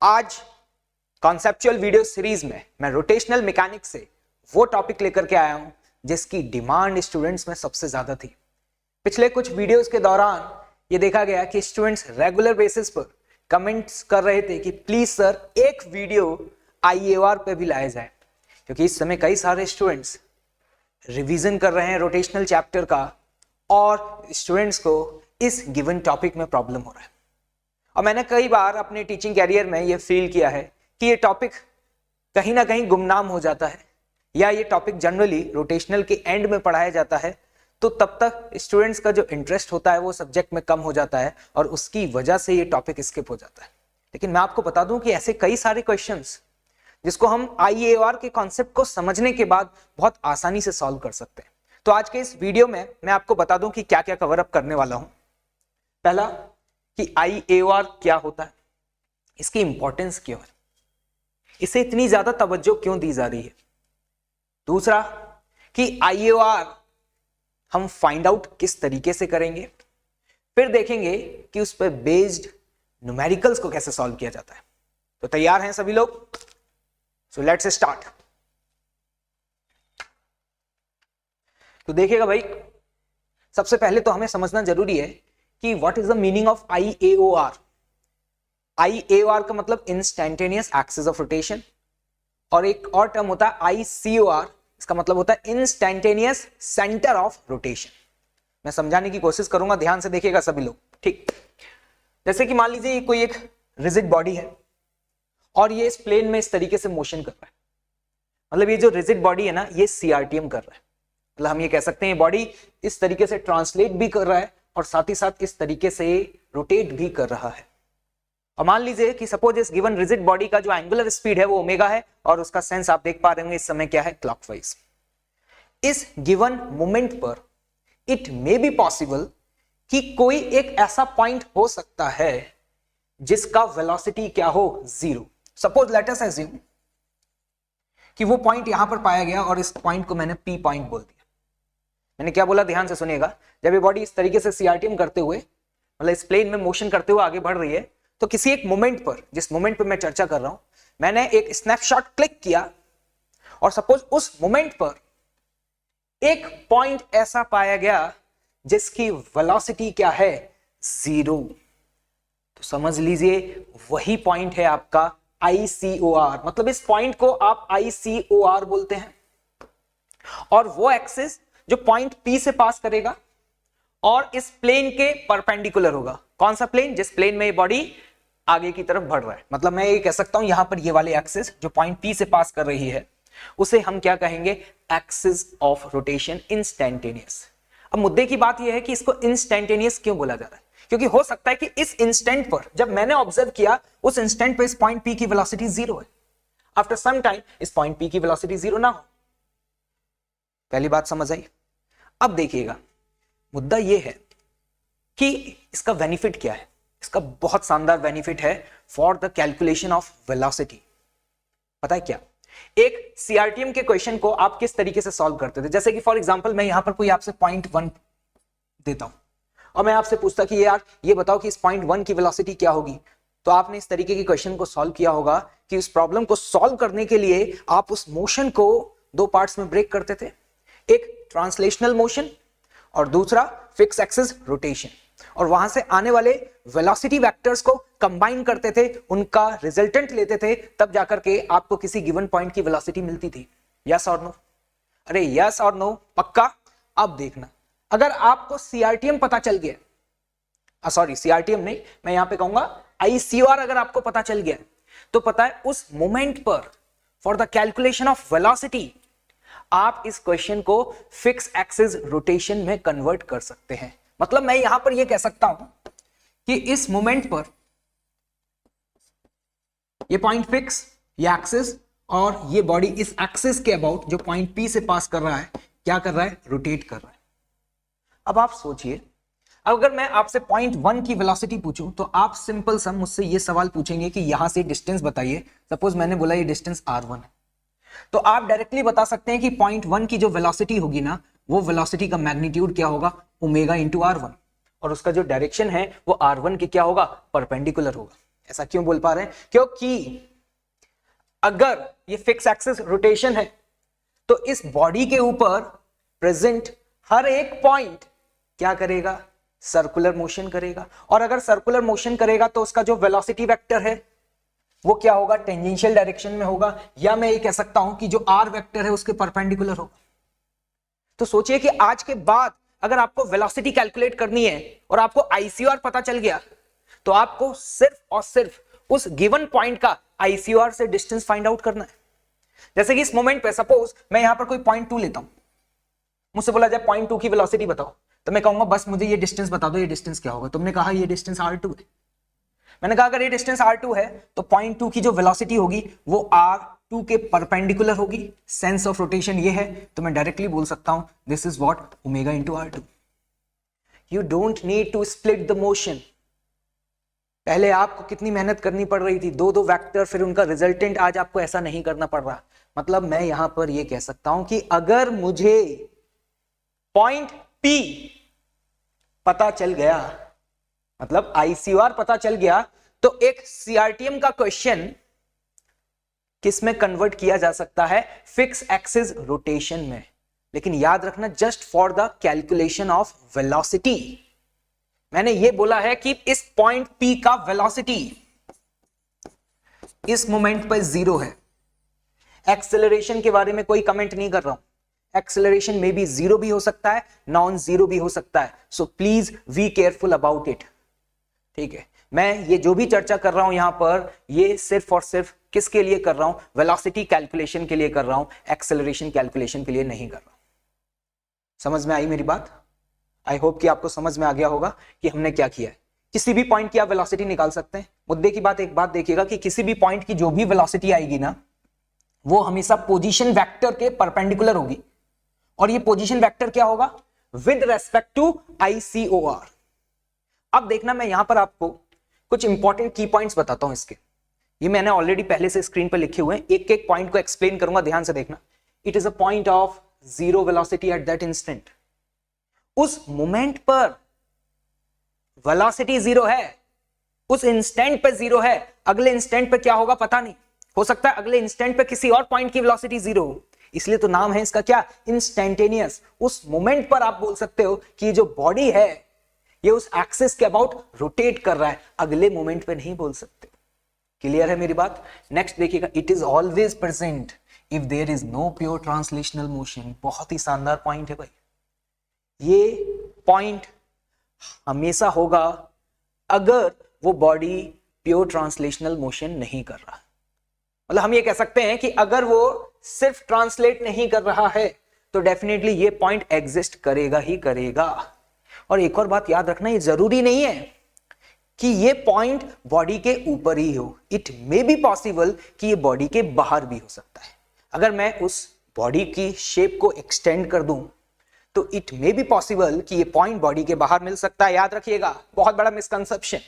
आज conceptual video series में मैं रोटेशनल मैकेनिक्स से वो टॉपिक लेकर के आया हूं जिसकी डिमांड स्टूडेंट्स में सबसे ज्यादा थी। पिछले कुछ वीडियोस के दौरान ये देखा गया कि स्टूडेंट्स रेगुलर बेसिस पर कमेंट्स कर रहे थे कि प्लीज सर एक वीडियो IAOR पे भी लाया जाए, क्योंकि इस समय कई सारे स्टूडेंट्स रिवीजन कर रहे हैं रोटेशनल चैप्टर का और स्टूडेंट्स को इस गिवन टॉपिक में प्रॉब्लम हो रहा है। और मैंने कई बार अपने टीचिंग कैरियर में ये फील किया है कि ये टॉपिक कहीं ना कहीं गुमनाम हो जाता है, या ये टॉपिक जनरली रोटेशनल के एंड में पढ़ाया जाता है, तो तब तक स्टूडेंट्स का जो इंटरेस्ट होता है वो सब्जेक्ट में कम हो जाता है और उसकी वजह से ये टॉपिक स्किप हो जाता है। लेकिन मैं आपको बता दूं कि ऐसे कई सारे क्वेश्चंस जिसको हम IAOR के कॉन्सेप्ट को समझने के बाद बहुत आसानी से सॉल्व कर सकते हैं। तो आज के इस वीडियो में मैं आपको बता दूं कि क्या क्या कवर अप करने वाला हूं। पहला कि IAOR क्या होता है, इसकी इंपॉर्टेंस क्यों है, इसे इतनी ज्यादा तवज्जो क्यों दी जा रही है। दूसरा कि IAOR हम फाइंड आउट किस तरीके से करेंगे। फिर देखेंगे कि उस पर बेस्ड न्यूमेरिकल्स को कैसे सॉल्व किया जाता है। तो तैयार हैं सभी लोग? So let's start. तो देखिएगा भाई, सबसे पहले तो हमें समझना जरूरी है कि what is the meaning of IAOR। IAOR का मतलब इंस्टैंटेनियस एक्सिस ऑफ रोटेशन, और एक और टर्म होता है ICOR, इसका मतलब होता है इंस्टैंटेनियस सेंटर ऑफ रोटेशन। मैं समझाने की कोशिश करूंगा, ध्यान से देखिएगा सभी लोग, ठीक। जैसे कि मान लीजिए ये कोई एक रिजिड बॉडी है और ये इस प्लेन में इस तरीके से मोशन कर रहा है। मतलब ये जो रिजिड बॉडी है ना, ये CRTM कर रहा है। मतलब हम ये कह सकते हैं बॉडी इस तरीके से ट्रांसलेट भी कर रहा है और साथ ही साथ इस तरीके से रोटेट भी कर रहा है। और मान लीजिए कि सपोज इस गिवन रिजिड बॉडी का जो एंगुलर स्पीड है वो ओमेगा है और उसका सेंस आप देख पा रहे होंगे इस समय क्या है, क्लॉकवाइज। इस गिवन मोमेंट पर इट मे बी पॉसिबल कि कोई एक ऐसा पॉइंट हो सकता है जिसका वेलोसिटी क्या हो, 0। सपोज लेट अस अज्यूम कि वो पॉइंट यहां पर पाया गया और इस पॉइंट को मैंने P पॉइंट बोल दिया। मैंने क्या बोला, ध्यान से सुनिएगा। जब ये बॉडी इस तरीके से CRTM करते हुए, मतलब इस प्लेन में मोशन करते हुए आगे बढ़ रही है, तो किसी एक मोमेंट पर, जिस मोमेंट पर मैं चर्चा कर रहा हूं, मैंने एक स्नैपशॉट क्लिक किया और सपोज उस मोमेंट पर एक पॉइंट ऐसा पाया गया जिसकी वेलोसिटी क्या है, 0। तो समझ लीजिए वही पॉइंट है आपका ICOR। मतलब इस पॉइंट को आप ICOR बोलते हैं, और वो एक्सिस जो पॉइंट P से पास करेगा और इस प्लेन के परपेंडिकुलर होगा। कौन सा प्लेन? जिस प्लेन में ये बॉडी आगे की तरफ बढ़ रहा है। मतलब मैं ये कह सकता हूं यहां पर ये वाले एक्सिस जो पॉइंट P से पास कर रही है उसे हम क्या कहेंगे, एक्सिस ऑफ रोटेशन इंस्टैंटेनियस। अब मुद्दे की बात यह है कि इसको इंस्टैंटेनियस क्यों बोला जा रहा है, क्योंकि हो सकता है कि इस इंस्टेंट पर, जब मैंने ऑब्जर्व किया, उस इंस्टेंट पर इस पॉइंट P की वेलोसिटी 0 है। आफ्टर सम टाइम इस पॉइंट P की वेलोसिटी 0 ना हो। पहली बात समझ आई। अब देखिएगा, मुद्दा यह है कि इसका बेनिफिट क्या है। इसका बहुत शानदार बेनिफिट है for the calculation of velocity. पता है क्या? एक CRTM के क्वेश्चन को आप किस तरीके से सॉल्व करते थे, जैसे कि फॉर एग्जांपल मैं यहां पर कोई आपसे पॉइंट 1 देता हूं और मैं आपसे पूछता कि यार ये बताओ कि इस पॉइंट 1 की वेलोसिटी क्या होगी। तो आपने इस तरीके के क्वेश्चन को सॉल्व किया होगा कि उस प्रॉब्लम को सॉल्व करने के लिए आप उस मोशन को 2 पार्ट्स में ब्रेक करते थे, एक ट्रांसलेशनल मोशन और दूसरा फिक्स एक्सिस रोटेशन, और वहां से आने वाले वेलोसिटी वेक्टर्स को कंबाइन करते थे, उनका रिजल्टेंट लेते थे, तब जाकर के आपको किसी गिवन पॉइंट की वेलोसिटी मिलती थी। यस और नो? अरे यस और नो पक्का? अब देखना, अगर आपको CRTM पता चल गया, सॉरी CRTM नहीं, मैं यहां पे कहूंगा ICOR अगर आपको पता चल गया, तो पता है उस मोमेंट पर for the calculation of velocity आप इस क्वेश्चन को फिक्स एक्सिस रोटेशन में कन्वर्ट कर सकते हैं। मतलब मैं यहां पर यह कह सकता हूं कि इस मोमेंट पर ये पॉइंट फिक्स, ये एक्सिस, और ये बॉडी इस एक्सिस के अबाउट जो पॉइंट P से पास कर रहा है, क्या कर रहा है, रोटेट कर रहा है। अब आप सोचिए, अगर मैं आपसे पॉइंट 1 की वेलोसिटी पूछूं तो आप सिंपल सा मुझसे ये सवाल पूछेंगे कि यहां से डिस्टेंस बताइए। सपोज मैंने बोला ये डिस्टेंस R1 है, तो आप डायरेक्टली बता सकते हैं कि पॉइंट 1 की जो वेलोसिटी होगी ना, वो वेलोसिटी का मैग्नीट्यूड क्या होगा, ओमेगा इंटू R1, और उसका जो डायरेक्शन है वो R1 के क्या होगा, परपेंडिकुलर होगा। ऐसा क्यों बोल पा रहे हैं? क्योंकि अगर ये फिक्स एक्सिस रोटेशन है तो इस बॉडी के ऊपर प्रेजेंट हर एक पॉइंट क्या करेगा? सर्कुलर मोशन करेगा। और अगर सर्कुलर मोशन करेगा तो उसका जो वेलोसिटी वेक्टर है वो क्या होगा? टेंजेंशियल डायरेक्शन में होगा, या मैं ये कह सकता हूं कि जो आर वेक्टर है उसके परपेंडिकुलर होगा। तो सोचिए कि आज के बाद अगर आपको वेलोसिटी कैलकुलेट करनी है और आपको आईसीआर पता चल गया तो आपको सिर्फ और सिर्फ उस गिवन पॉइंट का आईसीआर से डिस्टेंस फाइंड आउट करना है। जैसे कि इस मोमेंट पे सपोज मैं यहां पर कोई पॉइंट 2 लेता हूं, मुझसे बोला जाए पॉइंट 2 की वेलोसिटी बताओ, तो मैं कहूंगा बस मुझे ये डिस्टेंस बता दो, ये डिस्टेंस क्या होगा? तुमने कहा ये डिस्टेंस r2 है। मैंने कहा अगर ये डिस्टेंस r2 है तो पॉइंट 2 की जो वेलोसिटी होगी वो r2 के परपेंडिकुलर होगी। सेंस ऑफ रोटेशन ये है, तो मैं डायरेक्टली बोल सकता हूं this is what omega into r2। You don't need to split the motion. पहले आपको कितनी मेहनत करनी पड़ रही थी, दो वेक्टर फिर उनका रिजल्टेंट। आज आपको ऐसा नहीं करना पड़ रहा। मतलब मैं यहां पर यह कह सकता हूं कि अगर मुझे पॉइंट P पता चल गया, मतलब आईसीआर पता चल गया, तो एक सीआरटीएम का क्वेश्चन किस में कन्वर्ट किया जा सकता है? फिक्स एक्सिस रोटेशन में। लेकिन याद रखना just for the calculation of velocity. मैंने ये बोला है कि इस पॉइंट P का वेलोसिटी इस मोमेंट पर 0 है। एक्सेलरेशन के बारे में कोई कमेंट नहीं कर रहा हूं। एक्सेलरेशन में भी 0 भी हो सकता है, नॉन 0 भी हो सकता है। So please be careful about it. ठीक है, मैं ये जो भी चर्चा कर रहा हूं यहां पर, ये सिर्फ और सिर्फ किसके लिए कर रहा हूं? वेलोसिटी कैलकुलेशन के लिए कर रहा हूं, एक्सेलरेशन कैलकुलेशन के लिए नहीं कर रहा हूं। समझ में आई मेरी बात? आई होप कि आपको समझ में आ गया होगा कि हमने क्या किया है। किसी भी पॉइंट की आप वेलोसिटी निकाल सकते हैं। मुद्दे की बात एक बात देखिएगा कि किसी भी पॉइंट की जो भी वेलोसिटी आएगी ना, वो हमेशा पोजीशन वेक्टर के परपेंडिकुलर होगी। और ये पोजीशन वेक्टर क्या होगा? With respect to ICOR. अब देखना, मैं यहां पर आपको कुछ इंपॉर्टेंट की पॉइंट्स बताता हूं इसके। ये मैंने ऑलरेडी पहले से स्क्रीन पर लिखे हुए हैं, एक एक पॉइंट को एक्सप्लेन करूंगा, ध्यान से देखना। It is a point of zero velocity at that instant. उस मोमेंट पर वेलोसिटी 0 है, उस इंस्टेंट पे 0 है। अगले इंस्टेंट पे क्या होगा पता नहीं, हो सकता है अगले इंस्टेंट पे किसी और पॉइंट की वेलोसिटी 0 हो। इसलिए तो नाम है इसका क्या? इंस्टेंटेनियस। उस मोमेंट पर आप बोल सकते हो कि जो बॉडी है ये उस एक्सिस के अबाउट रोटेट कर रहा है, अगले मोमेंट पे नहीं बोल सकते। क्लियर है मेरी बात? नेक्स्ट देखिएगा, it is always present if there is no pure translational motion. बहुत ही शानदार पॉइंट है भाई। ये पॉइंट हमेशा होगा अगर वो बॉडी प्योर ट्रांसलेशनल मोशन नहीं कर रहा। मतलब हम ये कह सकते हैं कि अगर वो सिर्फ ट्रांसलेट नहीं कर रहा है तो डेफिनेटली ये पॉइंट एग्जिस्ट करेगा ही करेगा। और एक और बात याद रखना, ये जरूरी नहीं है कि ये पॉइंट बॉडी के ऊपर ही हो। इट मे बी पॉसिबल कि ये बॉडी के बाहर भी हो सकता है। अगर मैं उस बॉडी की शेप को एक्सटेंड कर दूं तो इट मे बी पॉसिबल कि ये पॉइंट बॉडी के बाहर मिल सकता है। याद रखिएगा, बहुत बड़ा मिसकंसेप्शन।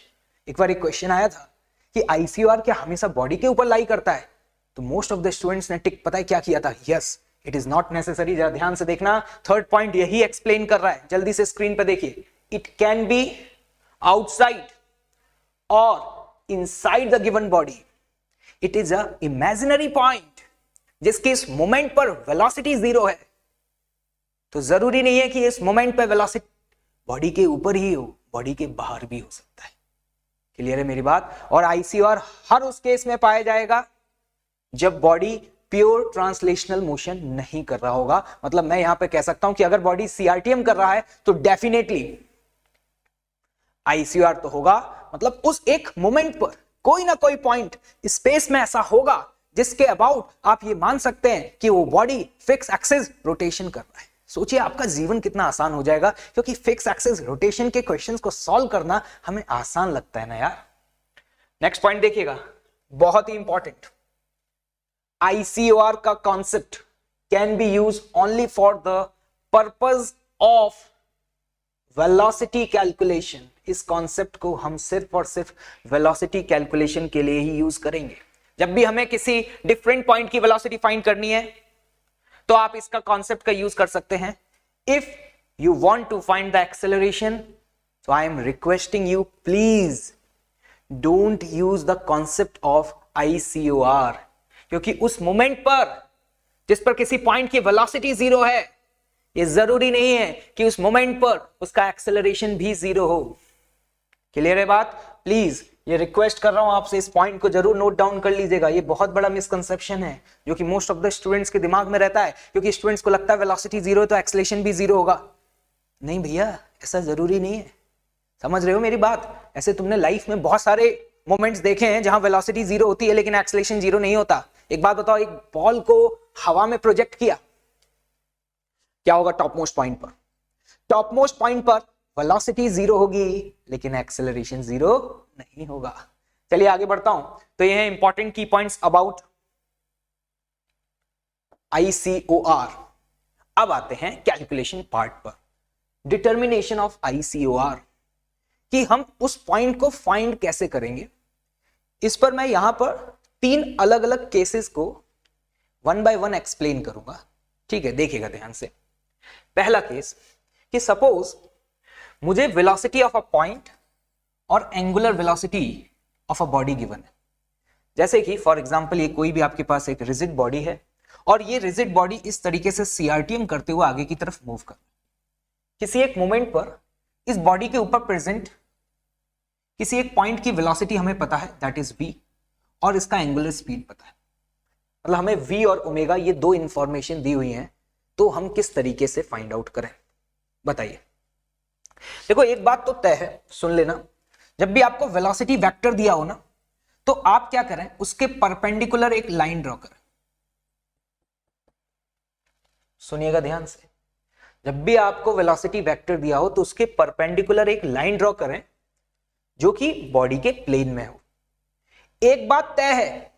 एक बार एक क्वेश्चन आया था कि आईसीआर क्या हमेशा बॉडी के ऊपर लाई करता है? तो मोस्ट ऑफ द स्टूडेंट्स ने टिक पता है क्या किया था? Yes, it is not necessary. जरा ध्यान से देखना, थर्ड पॉइंट यही एक्सप्लेन कर रहा है। जल्दी से स्क्रीन पे देखिए। इट कैन बी आउटसाइड और inside the given body. It is a imaginary point जिसकी इस मोमेंट पर वेलोसिटी 0 है। तो जरूरी नहीं है कि इस मोमेंट पे वेलोसिटी बॉडी के ऊपर ही हो, बॉडी के बाहर भी हो सकता है। क्लियर है मेरी बात? और आईसीआर हर उस केस में पाया जाएगा जब बॉडी प्योर ट्रांसलेशनल मोशन नहीं कर रहा होगा। मतलब मैं यहां पे कह सकता हूं कि अगर बॉडी सीआरटीएम कर रहा है तो डेफिनेटली आईसीआर तो होगा। मतलब उस एक मोमेंट पर कोई ना कोई पॉइंट स्पेस में ऐसा होगा जिसके अबाउट आप ये मान सकते हैं कि वो बॉडी फिक्स एक्सिस रोटेशन कर रहा है। सोचिए आपका जीवन कितना आसान हो जाएगा, क्योंकि फिक्स एक्सिस रोटेशन के क्वेश्चंस को सॉल्व करना हमें आसान लगता है ना यार। नेक्स्ट पॉइंट देखिएगा, बहुत ही इंपॉर्टेंट। आईसीओआर का concept can be use only for the purpose of velocity calculation. इस कॉन्सेप्ट को हम सिर्फ और सिर्फ वेलोसिटी कैलकुलेशन के लिए ही यूज करेंगे। जब भी हमें किसी डिफरेंट पॉइंट की वेलोसिटी फाइंड करनी है तो आप इसका कॉन्सेप्ट का यूज कर सकते हैं। If you want to find the acceleration, so I am requesting you please don't use the concept of ICOR, क्योंकि उस मोमेंट पर जिस पर किसी पॉइंट की वेलोसिटी जीरो है, ये जरूरी नहीं है कि उस मोमेंट पर उसका एक्सेलरेशन भी जीरो हो। क्लियर है बात? प्लीज ये रिक्वेस्ट कर रहा हूं आपसे, इस पॉइंट को जरूर नोट डाउन कर लीजिएगा। ये बहुत बड़ा मिसकंसेप्शन है जो कि मोस्ट ऑफ द स्टूडेंट्स के दिमाग में रहता है, क्योंकि स्टूडेंट्स को लगता है वेलोसिटी जीरो है तो एक्सेलरेशन भी जीरो होगा। नहीं भैया, ऐसा जरूरी नहीं है। समझ रहे हो मेरी बात? ऐसे तुमने लाइफ में बहुत सारे मोमेंट्स देखे हैं जहां वेलोसिटी जीरो होती है लेकिन एक्सेलरेशन जीरो नहीं होता। एक बात बताओ, एक बॉल को हवा में प्रोजेक्ट किया, क्या होगा टॉप मोस्ट पॉइंट पर? टॉप मोस्ट पॉइंट पर वेलोसिटी जीरो होगी लेकिन एक्सेलरेशन जीरो नहीं होगा। चलिए आगे बढ़ता हूं। तो ये है इंपॉर्टेंट की पॉइंट्स अबाउट ICOR। अब आते हैं कैलकुलेशन पार्ट पर। डिटर्मिनेशन ऑफ ICOR, कि हम उस पॉइंट को फाइंड कैसे करेंगे, इस पर मैं यहां पर 3 अलग अलग केसेस को 1 बाय 1 एक्सप्लेन करूंगा। ठीक है, देखिएगा ध्यान से। पहला केस कि सपोज मुझे वेलोसिटी ऑफ अ पॉइंट और angular velocity of a body given है। जैसे कि फॉर एग्जांपल ये कोई भी आपके पास एक रिजिड बॉडी है और ये रिजिड बॉडी इस तरीके से CRTM करते हुए आगे की तरफ मूव कर, किसी एक मोमेंट पर इस बॉडी के ऊपर प्रेजेंट किसी एक पॉइंट की वेलोसिटी हमें पता है, दैट इज v, और इसका एंगुलर स्पीड पता है। मतलब हमें v और ओमेगा ये 2 इंफॉर्मेशन दी हुई हैं, तो हम किस तरीके से फाइंड आउट करें बताइए। देखो एक बात तो तय है, सुन लेना, जब भी आपको वेलोसिटी वेक्टर दिया हो ना, तो आप क्या करें, उसके परपेंडिकुलर एक लाइन ड्रॉ करें। सुनिएगा ध्यान से, जब भी आपको वेलोसिटी वेक्टर दिया हो तो उसके परपेंडिकुलर एक लाइन ड्रॉ करें जो कि बॉडी के प्लेन में हो। एक बात तय है,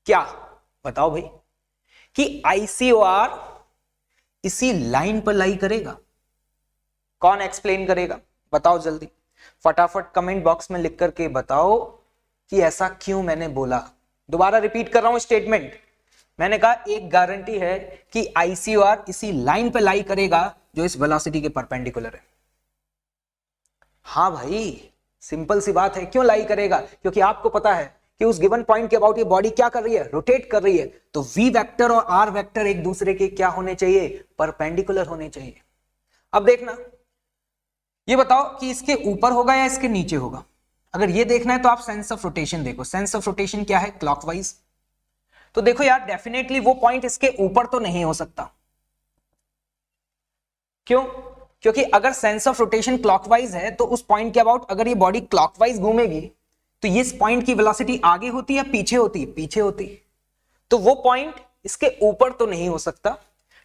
क्या बताओ भाई, कि ICOR इसी लाइन पर लाई करेगा। कौन एक्सप्लेन करेगा बताओ जल्दी, फटाफट कमेंट बॉक्स में लिख करके बताओ कि ऐसा क्यों मैंने बोला। दोबारा रिपीट कर रहा हूं स्टेटमेंट, मैंने कहा एक गारंटी है कि ICOR इसी लाइन पे लाई करेगा जो इस वेलोसिटी के परपेंडिकुलर है। हाँ भाई, सिंपल सी बात है, क्यों लाई करेगा? क्योंकि आपको पता है कि उस गिवन पॉइंट के अबाउट ये बॉडी क्या कर रही है, रोटेट कर रही है। तो V वेक्टर और R वेक्टर एक दूसरे के क्या होने चाहिए, परपेंडिकुलर होने चाहिए। अब देखना, ये बताओ कि इसके ऊपर होगा या इसके नीचे होगा। अगर ये देखना है तो आप सेंस ऑफ रोटेशन देखो। सेंस ऑफ रोटेशन क्या है, क्लॉकवाइज। तो देखो यार, डेफिनेटली वो पॉइंट इसके ऊपर तो नहीं हो सकता। क्यों? क्योंकि अगर सेंस ऑफ रोटेशन क्लॉकवाइज है तो उस पॉइंट के अबाउट अगर ये बॉडी क्लॉकवाइज घूमेगी तो ये इस पॉइंट की वेलोसिटी आगे होती है या पीछे होती है, पीछे होती। तो वो पॉइंट इसके ऊपर तो नहीं हो सकता,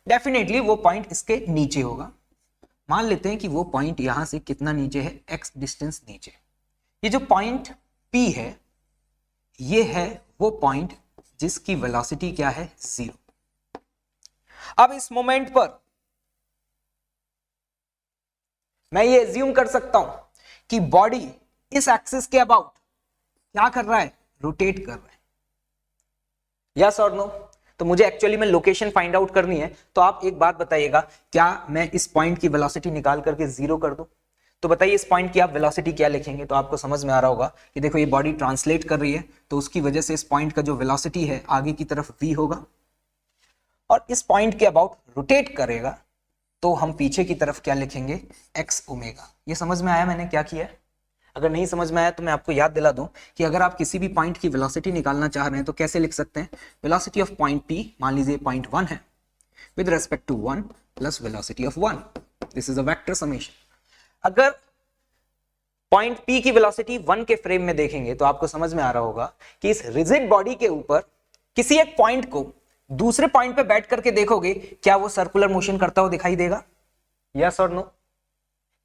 डेफिनेटली वो पॉइंट इसके नीचे होगा। मान लेते हैं कि वो पॉइंट यहां से कितना नीचे है, x डिस्टेंस नीचे। ये जो पॉइंट P है, ये है वो पॉइंट जिसकी वेलोसिटी क्या है, 0। अब इस मोमेंट पर मैं ये एज्यूम कर सकता हूं कि बॉडी इस एक्सिस के अबाउट क्या कर रहा है, रोटेट कर रहा है। यस और नो? तो मुझे एक्चुअली में लोकेशन फाइंड आउट करनी है, तो आप एक बात बताइएगा, क्या मैं इस पॉइंट की वेलोसिटी निकाल करके 0 कर दूं? तो बताइए इस पॉइंट की आप वेलोसिटी क्या लिखेंगे? तो आपको समझ में आ रहा होगा कि देखो ये बॉडी ट्रांसलेट कर रही है, तो उसकी वजह से इस पॉइंट का जो वेलोसिटी है आगे की तरफ v होगा, और इस पॉइंट के अबाउट रोटेट करेगा तो हम पीछे की तरफ क्या लिखेंगे, x ओमेगा। ये समझ में आया मैंने क्या किया है? अगर नहीं समझ में आया तो मैं आपको याद दिला दूं कि अगर आप किसी भी पॉइंट की वेलोसिटी निकालना चाह रहे हैं तो कैसे लिख सकते हैं, वेलोसिटी ऑफ पॉइंट P, मान लीजिए पॉइंट 1 है, with respect to 1 plus velocity of 1, this is a vector summation. अगर पॉइंट P की वेलोसिटी 1 के फ्रेम में देखेंगे तो आपको समझ में आ रहा होगा कि इस रिजिड बॉडी के ऊपर किसी एक पॉइंट को दूसरे पॉइंट पे बैठ करके देखोगे, क्या वो सर्कुलर मोशन करता हुआ दिखाई देगा? यस और नो?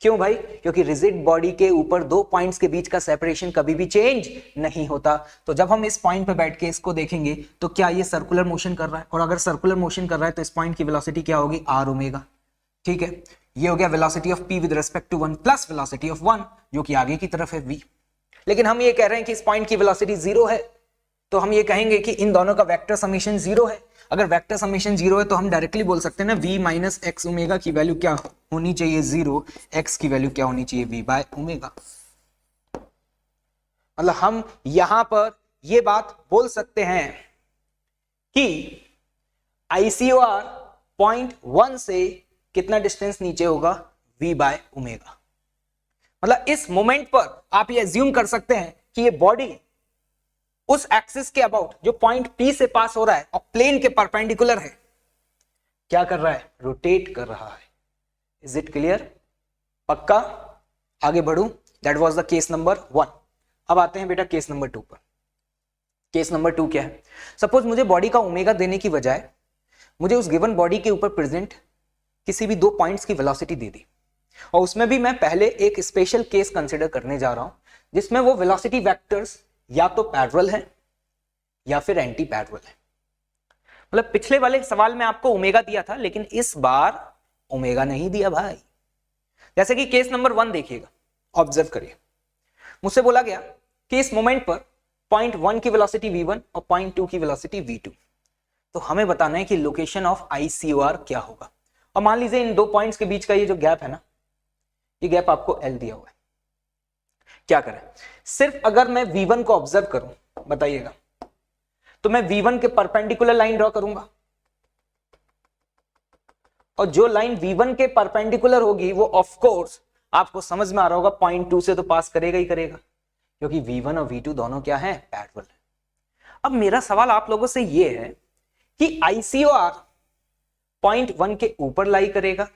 क्यों भाई? क्योंकि रिजिड बॉडी के ऊपर 2 पॉइंट्स के बीच का सेपरेशन कभी भी चेंज नहीं होता। तो जब हम इस पॉइंट पे बैठ के इसको देखेंगे तो क्या ये सर्कुलर मोशन कर रहा है, और अगर सर्कुलर मोशन कर रहा है तो इस पॉइंट की वेलोसिटी क्या होगी, r ओमेगा। ठीक है, ये हो गया velocity of P with respect to 1 plus velocity of 1 जो कि आगे की तरफ है v। लेकिन हम ये कह रहे हैं कि इस पॉइंट की वेलोसिटी 0 है, तो हम ये कहेंगे कि इन दोनों का वेक्टर समेशन 0 है। अगर वेक्टर समेशन 0 है तो हम डायरेक्टली बोल सकते हैं ना, v माइनस एक्स ओमेगा की वैल्यू क्या होनी चाहिए, 0, x की वैल्यू क्या होनी चाहिए, v बाय ओमेगा। मतलब हम यहां पर ये बात बोल सकते हैं कि ICOR 0.1 से कितना डिस्टेंस नीचे होगा, v बाय ओमेगा। मतलब इस मोमेंट पर आप ये एज्यूम कर सकते हैं कि ये बॉडी उस एक्सिस के अबाउट जो पॉइंट P से पास हो रहा है और प्लेन के परपेंडिकुलर है, क्या कर रहा है, रोटेट कर रहा है। Is it clear? पक्का? आगे बढ़ू। That was the case number 1। अब आते हैं बेटा केस नंबर 2 पर। केस नंबर 2 क्या है? सपोज मुझे बॉडी का ओमेगा देने की बजाय मुझे उस गिवन बॉडी के ऊपर प्रेजेंट किसी भी 2 पॉइंट्स की वेलोसिटी दे दी, और उसमें भी मैं पहले एक स्पेशल केस कंसिडर करने जा रहा हूं जिसमें वो वेलोसिटी वेक्टर्स या तो पैरेलल है या फिर एंटी पैरेलल है। मतलब पिछले वाले सवाल में आपको ओमेगा दिया था, लेकिन इस बार ओमेगा नहीं दिया भाई। जैसे कि केस नंबर 1 देखिएगा, ऑब्जर्व करिए। मुझसे बोला गया कि इस मोमेंट पर पॉइंट 1 की वेलोसिटी v1 और पॉइंट 2 की वेलोसिटी v2, तो हमें बताना है कि लोकेशन ऑफ ICOR क्या होगा। और मान लीजिए इन 2 पॉइंट्स के बीच का ये जो गैप है ना, ये गैप आपको L दिया हुआ है। क्या करें? सिर्फ अगर मैं v1 को ऑब्जर्व करूं, बताइएगा, तो मैं v1 के परपेंडिकुलर लाइन ड्रॉ करूंगा, और जो लाइन v1 के परपेंडिकुलर होगी वो ऑफ कोर्स आपको समझ में आ रहा होगा पॉइंट 2 से तो पास करेगा ही करेगा, क्योंकि v1 और v2 दोनों क्या है, पैरेलल है। अब मेरा सवाल आप लोगों से ये है कि ICOR पॉइंट 1 के ऊपर लाई करेगा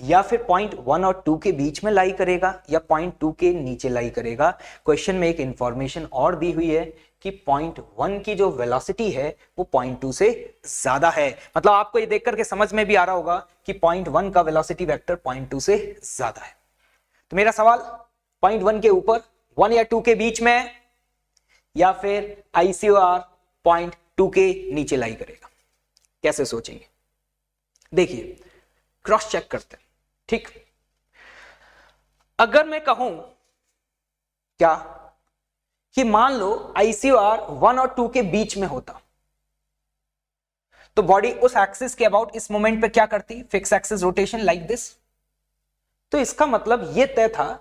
या फिर पॉइंट 1 और 2 के बीच में लाई करेगा या पॉइंट 2 के नीचे लाई करेगा। क्वेश्चन में एक इंफॉर्मेशन और दी हुई है कि पॉइंट 1 की जो वेलोसिटी है वो पॉइंट 2 से ज्यादा है। मतलब आपको ये देख करके समझ में भी आ रहा होगा कि पॉइंट 1 का वेलोसिटी वेक्टर पॉइंट 2 से ज्यादा है। तो मेरा सवाल पॉइंट 1 के ऊपर, 1 या 2 के बीच में, या फिर ICOR पॉइंट 2 के नीचे लाई करेगा। कैसे सोचेंगे? देखिए, क्रॉस चेक करते हैं। ठीक, अगर मैं कहूं क्या कि मान लो ICOR 1 और 2 के बीच में होता, तो बॉडी उस एक्सिस के अबाउट इस मोमेंट पे क्या करती, fix axis rotation like this. तो इसका मतलब यह तय था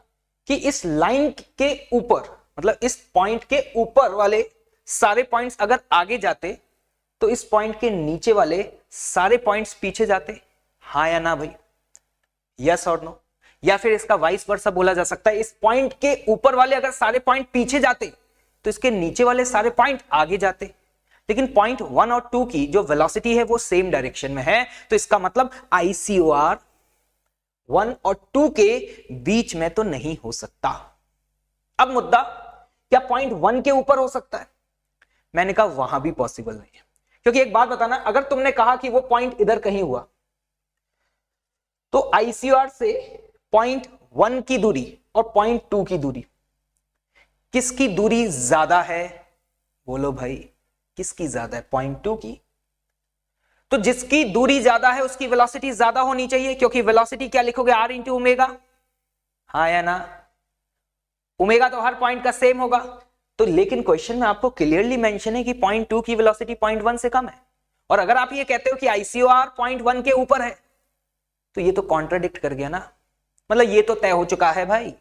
कि इस लाइन के ऊपर, मतलब इस पॉइंट के ऊपर वाले सारे पॉइंट्स अगर आगे जाते तो इस पॉइंट के नीचे वाले सारे पॉइंट्स पीछे जाते। हाँ या ना भाई? यस और नो? या फिर इसका वाइस वर्सा बोला जा सकता है, इस पॉइंट के ऊपर वाले अगर सारे पॉइंट पीछे जाते तो इसके नीचे वाले सारे पॉइंट आगे जाते। लेकिन पॉइंट 1 और 2 की जो वेलोसिटी है वो सेम डायरेक्शन में है, तो इसका मतलब ICOR 1 और 2 के बीच में तो नहीं हो सकता। अब मुद्दा, क्या पॉइंट 1 के ऊपर हो सकता है? मैंने कहा वहां भी पॉसिबल नहीं है, क्योंकि एक बात बताना, अगर तुमने कहा कि वो पॉइंट इधर कहीं हुआ, तो ICOR से पॉइंट 1 की दूरी और पॉइंट 2 की दूरी, किसकी दूरी ज्यादा है? बोलो भाई, किसकी ज्यादा है? पॉइंट 2 की। तो जिसकी दूरी ज्यादा है उसकी वेलोसिटी ज्यादा होनी चाहिए, क्योंकि वेलोसिटी क्या लिखोगे, R इंटू ओमेगा। हाँ या ना? ओमेगा तो हर पॉइंट का सेम होगा। तो लेकिन क्वेश्चन में आपको क्लियरली मेंशन है कि पॉइंट 2 की वेलोसिटी पॉइंट 1 से कम है, और अगर आप ये कहते हो कि ICOR पॉइंट 1 के ऊपर है, तो ये तो कॉन्ट्राडिक्ट कर गया ना। मतलब ये तो तय हो चुका है भाई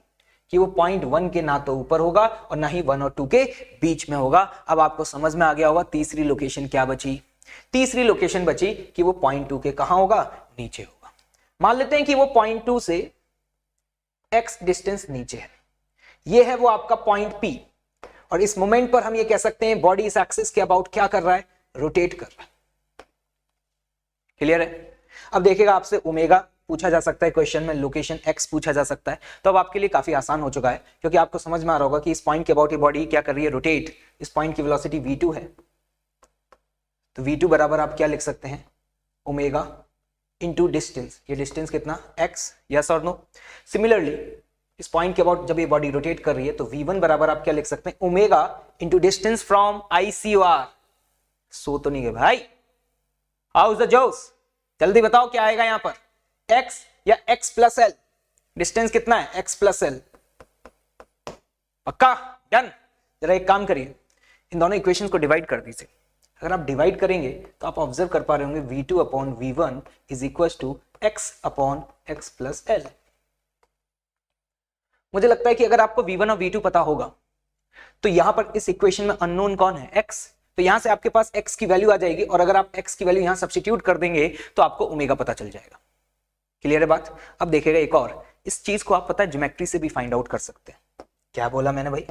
कि वो पॉइंट 1 के ना तो ऊपर होगा और ना ही 1 और 2 के बीच में होगा। अब आपको समझ में आ गया होगा तीसरी लोकेशन क्या बची। तीसरी लोकेशन बची कि वो पॉइंट 2 के कहां होगा, नीचे होगा। मान लेते हैं कि वो पॉइंट 2 से x डिस्टेंस नीचे है, ये है वो आपका पॉइंट P, और इस मोमेंट पर हम ये कह सकते हैं बॉडी इस एक्सिस के अबाउट क्या कर रहा है, रोटेट कर रहा है। क्लियर है? अब देखिएगा, आपसे ओमेगा पूछा जा सकता है क्वेश्चन में, लोकेशन x पूछा जा सकता है, तो अब आपके लिए काफी आसान हो चुका है, क्योंकि आपको समझ में आ रहा होगा कि इस पॉइंट के अबाउट ये बॉडी क्या कर रही है, रोटेट। इस पॉइंट की वेलोसिटी v2 है, तो v2 बराबर आप क्या लिख सकते हैं, ओमेगा इंटू डिस्टेंस। ये डिस्टेंस कितना, x। यस और नो? सिमिलरली इस पॉइंट के अबाउट जब ये बॉडी रोटेट कर रही है तो v1 बराबर आप क्या लिख सकते हैं, omega into distance from ICOR। सो तो नहीं गए भाई? हाउ इज द जोस? जल्दी बताओ क्या आएगा यहां पर, x या x प्लस एल? डिस्टेंस कितना है, x प्लस एल। पक्का? डन? जरा एक काम करिए, इन दोनों इक्वेशन को डिवाइड कर दीजिए। अगर आप डिवाइड करेंगे तो आप ऑब्जर्व कर पा रहे होंगे v2 upon v1 is equal to x upon x plus L. मुझे लगता है कि अगर आपको V1 और V2 पता होगा तो यहां पर इस इक्वेशन में अननोन कौन है, x, तो यहां से आपके पास x की वैल्यू आ जाएगी और अगर आप x की वैल्यू यहां सब्स्टिट्यूट कर देंगे तो आपको ओमेगा पता चल जाएगा। क्लियर है बात? अब देखिएगा एक और, इस चीज को आप पता है ज्योमेट्री से भी फाइंड आउट कर सकते हैं। क्या बोला मैंने भाई?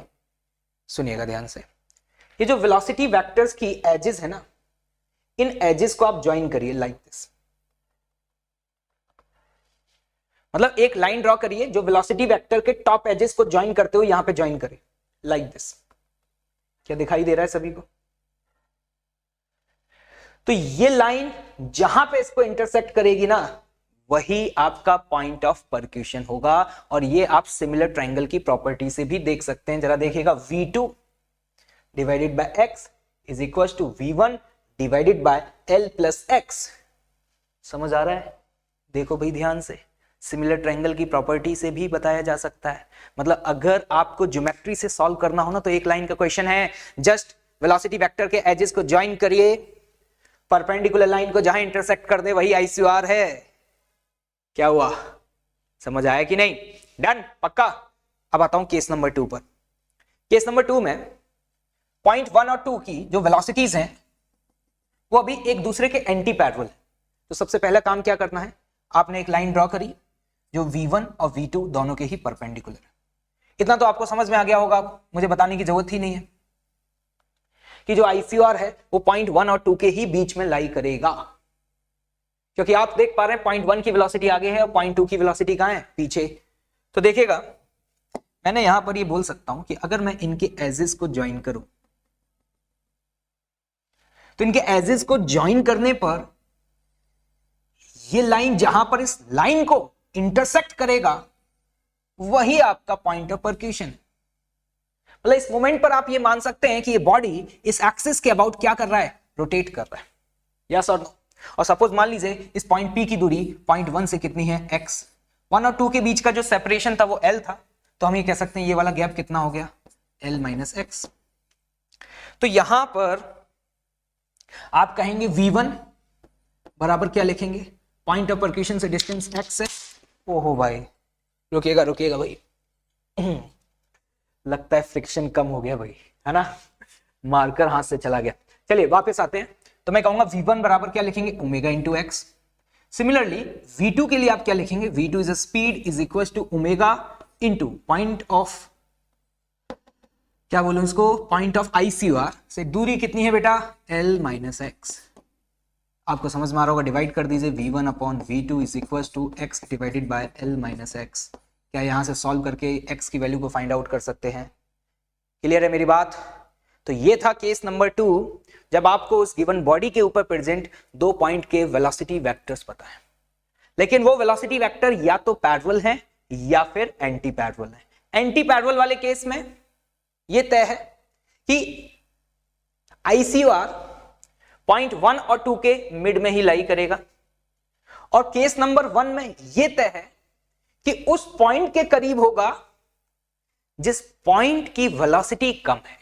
सुनिएगा ध्यान से। ये जो वेलोसिटी वेक्टर्स की एजेस है ना, इन एजेस को आप ज्वाइन करिए लाइक दिस। मतलब एक लाइन ड्रॉ करिए जो वेलोसिटी वेक्टर के टॉप एजेस को ज्वाइन करते हुए यहां पे ज्वाइन करे लाइक दिस। क्या दिखाई दे रहा है सभी को? तो ये लाइन जहां पे इसको इंटरसेक्ट करेगी ना, वही आपका पॉइंट ऑफ परक्यूशन होगा। और ये आप सिमिलर ट्रायंगल की प्रॉपर्टी से भी देख सकते हैं। जरा देखिएगा, V2 divided by x is equal to V1 divided by L plus x। समझ आ रहा है? देखो भाई ध्यान से, सिमिलर ट्रायंगल की प्रॉपर्टी से भी बताया जा सकता है। मतलब अगर आपको ज्योमेट्री से सॉल्व करना हो ना, तो एक लाइन का क्वेश्चन है, जस्ट वेलोसिटी वेक्टर के एजेस को ज्वाइन करिए, परपेंडिकुलर लाइन को जहां इंटरसेक्ट कर दे वही ICOR है। क्या हुआ? समझ आया कि नहीं? डन? पक्का? अब आता हूं केस नंबर 2 पर। केस नंबर 2 में पॉइंट 1 और 2 की जो वेलोसिटीज हैं वो अभी एक दूसरे के एंटी पैरेलल है। तो सबसे पहला काम क्या करना है, आपने एक लाइन ड्रॉ करी जो V1 और V2 दोनों के ही परपेंडिकुलर है। इतना तो आपको समझ में आ गया होगा, मुझे बताने की जरूरत ही नहीं है कि जो ICOR है वो पॉइंट 1 और 2 के ही बीच में लाई करेगा, क्योंकि आप देख पा रहे हैं पॉइंट 1 की वेलोसिटी आगे है और पॉइंट 2 की वेलोसिटी कहां है? पीछे। तो देखिएगा, मैंने यहां पर ये बोल सकता हूं कि अगर मैं इनके एजेस को ज्वाइन करूं तो इनके एजेस को ज्वाइन करने पर ये लाइन जहां पर इस लाइन को इंटरसेक्ट करेगा वही आपका पॉइंट ऑफ परक्यूशन है। मतलब इस मोमेंट पर आप ये मान सकते हैं कि ये बॉडी इस एक्सिस के अबाउट क्या कर रहा है? रोटेट कर रहा है। यस और नो? और सपोज मान लीजिए इस पॉइंट P की दूरी पॉइंट 1 से कितनी है? x। 1 और 2 के बीच का जो सेपरेशन था वो L था, तो हम ये कह सकते हैं ये वाला गैप कितना हो गया? L minus x. तो यहां पर आप कहेंगे V1 बराबर क्या लिखेंगे? पॉइंट ऑफ परक्यूशन से डिस्टेंस x है। ओहो भाई, रुकिएगा रुकिएगा भाई लगता है फ्रिक्शन कम हो गया भाई, है ना? मार्कर हाथ से चला गया। चलिए वापस आते हैं। तो मैं कहूंगा V1 बराबर क्या लिखेंगे? Omega into x. Similarly V2 के लिए आप क्या लिखेंगे? V2 is a speed is equal to omega into point of, क्या बोलूं इसको, पॉइंट ऑफ ICOR से दूरी कितनी है बेटा? L minus x. आपको समझ में आ रहा होगा, डिवाइड कर दीजिए, V1 upon V2 is equal to X divided by L minus X. क्या यहां से सॉल्व करके x की वैल्यू को फाइंड आउट कर सकते हैं? क्लियर है मेरी बात? तो ये था केस नंबर 2, जब आपको उस गिवन बॉडी के ऊपर प्रेजेंट 2 पॉइंट के वेलोसिटी वेक्टर्स पता है, लेकिन वो वेलोसिटी वेक्टर या तो पैरेलल है या फिर एंटी पैरेलल है। एंटी पैरेलल वाले केस में ये तय है कि ICOR पॉइंट 1 और 2 के मिड में ही लाई करेगा, और केस नंबर 1 में यह तय है कि उस पॉइंट के करीब होगा जिस पॉइंट की वेलोसिटी कम है।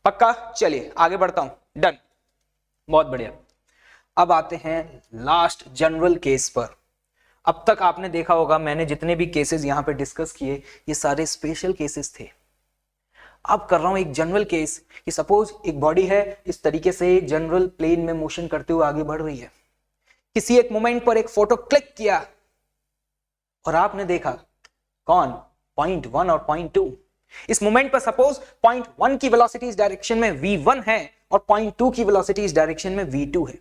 पक्का? चलिए आगे बढ़ता हूं। डन, बहुत बढ़िया। अब आते हैं लास्ट जनरल केस पर। अब तक आपने देखा होगा मैंने जितने भी केसेस यहां पे डिस्कस किए ये सारे स्पेशल केसेस थे। अब कर रहा हूं एक जनरल केस कि सपोज एक बॉडी है, इस तरीके से जनरल प्लेन में मोशन करते हुए आगे बढ़ रही है। किसी एक मोमेंट पर एक फोटो क्लिक किया और आपने देखा कौन? पॉइंट 1 और पॉइंट 2। इस मोमेंट पर सपोज पॉइंट 1 की वेलोसिटी इस डायरेक्शन में V1 है और पॉइंट 2 की वेलोसिटी इस डायरेक्शन में V2 है।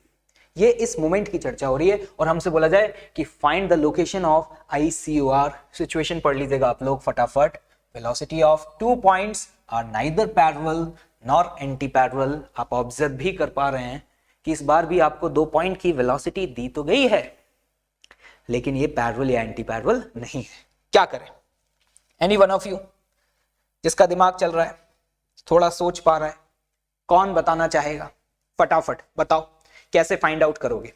ये इस मोमेंट की चर्चा हो रही है और हमसे बोला जाए कि find the location of ICOR। Situation पढ़ लीजिएगा आप लोग फटाफट। Velocity of 2 points are neither parallel nor anti parallel. आप ऑब्जर्व भी कर पा रहे हैं कि इस बार भी आपको 2 पॉइंट की वेलोसिटी दी तो गई है, लेकिन ये पैरेलल या एंटी पैरेलल नहीं है। क्या करें? एनी वन ऑफ यू जिसका दिमाग चल रहा है, थोड़ा सोच पा रहा है, कौन बताना चाहेगा? फटाफट बताओ कैसे फाइंड आउट करोगे।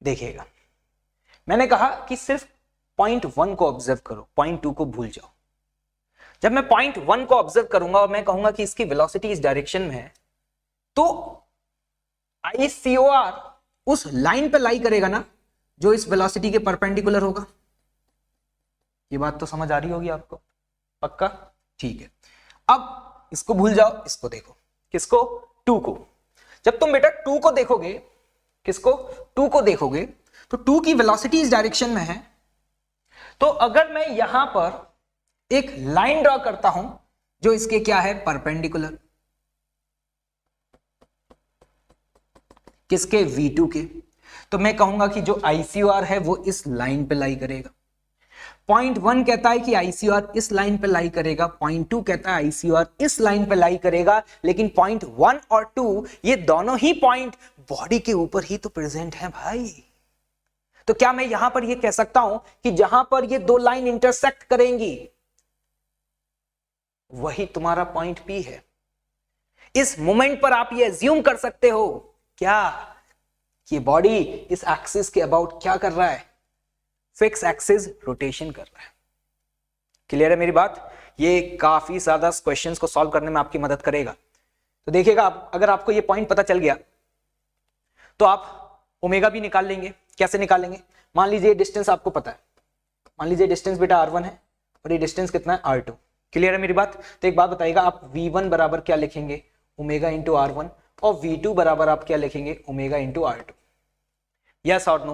देखिएगा, मैंने कहा कि सिर्फ पॉइंट 1 को ऑब्जर्व करो, पॉइंट 2 को भूल जाओ। जब मैं पॉइंट 1 को ऑब्जर्व करूंगा और मैं कहूंगा कि इसकी वेलोसिटी इस डायरेक्शन में है, तो ICOR उस लाइन पे लाई करेगा ना जो इस वेलोसिटी के परपेंडिकुलर होगा। ये बात तो समझ आ रही होगी आपको, पक्का? ठीक है, अब इसको भूल जाओ, इसको देखो। किसको? 2 को। जब तुम बेटा 2 को देखोगे, किसको? 2 को देखोगे, तो 2 की वेलोसिटी इस डायरेक्शन में है। तो अगर मैं यहां पर एक लाइन ड्रॉ करता हूं जो इसके क्या है? परपेंडिकुलर। किसके? V2 के। तो मैं कहूंगा कि जो ICOR है वो इस लाइन पे लाई करेगा। पॉइंट 1 कहता है कि ICOR इस लाइन पे लाई करेगा, पॉइंट 2 कहता है ICOR इस लाइन पे लाई करेगा, लेकिन पॉइंट 1 और 2 ये दोनों ही पॉइंट बॉडी के ऊपर ही तो प्रेजेंट हैं भाई। तो क्या मैं यहां पर ये कह सकता हूं कि जहां पर ये दो लाइन इंटरसेक्ट करेंगी वही तुम्हारा पॉइंट P है? इस मोमेंट पर आप ये अज्यूम कर सकते हो क्या कि बॉडी इस एक्सिस के अबाउट क्या कर रहा है? फिक्स एक्सिस रोटेशन कर रहा है। क्लियर है मेरी बात? ये काफी ज्यादा क्वेश्चंस को सॉल्व करने में आपकी मदद करेगा। तो देखिएगा, अगर आपको ये पॉइंट पता चल गया तो आप ओमेगा भी निकाल लेंगे। कैसे निकालेंगे? मान लीजिए डिस्टेंस आपको पता है, मान लीजिए डिस्टेंस बेटा r1 है और ये डिस्टेंस कितना है? r2। क्लियर है मेरी बात? तो एक बात बताइएगा, आप v1 बराबर क्या लिखेंगे? ओमेगा इंटू r1, और v2 बराबर आप क्या लिखेंगे? Omega into r2। यस और नो?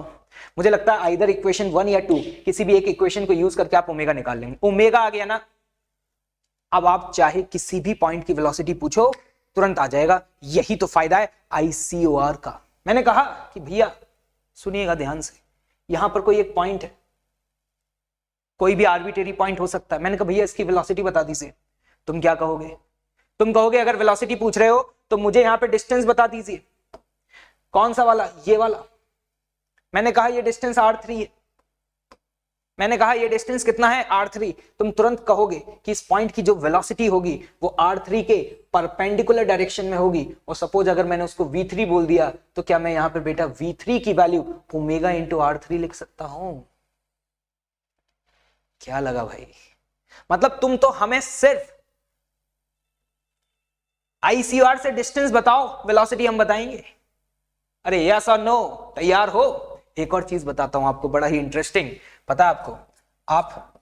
मुझे लगता है आइदर इक्वेशन 1 या 2 किसी भी एक इक्वेशन को यूज करके आप ओमेगा निकाल लेंगे। ओमेगा आ गया ना, अब आप चाहे किसी भी पॉइंट की वेलोसिटी पूछो तुरंत आ जाएगा। यही तो फायदा है ICOR का। मैंने कहा कि भैया सुनिएगा ध्यान से, यहां पर कोई एक पॉइंट है, कोई भी आर्बिट्रेरी पॉइंट हो सकता है। मैंने कहा भैया इसकी वेलोसिटी बता दीजिए। तुम क्या कहोगे? तुम कहोगे अगर वेलोसिटी पूछ रहे हो तो मुझे यहां पे डिस्टेंस बता दीजिए। कौन सा वाला? ये वाला। मैंने कहा ये डिस्टेंस r3 है। मैंने कहा ये डिस्टेंस कितना है? r3। तुम तुरंत कहोगे कि इस पॉइंट की जो वेलोसिटी होगी वो r3 के परपेंडिकुलर डायरेक्शन में होगी। और सपोज अगर मैंने उसको v3 बोल दिया तो क्या मैं यहां पे बेटा v3 की वैल्यू ओमेगा इंटू r3 लिख सकता हूं? क्या लगा भाई? मतलब तुम तो हमें सिर्फ ICOR से डिस्टेंस बताओ, वेलोसिटी हम बताएंगे। अरे यस और नो? तैयार हो? एक और चीज बताता हूं आपको, बड़ा ही इंटरेस्टिंग। पता है आपको, आप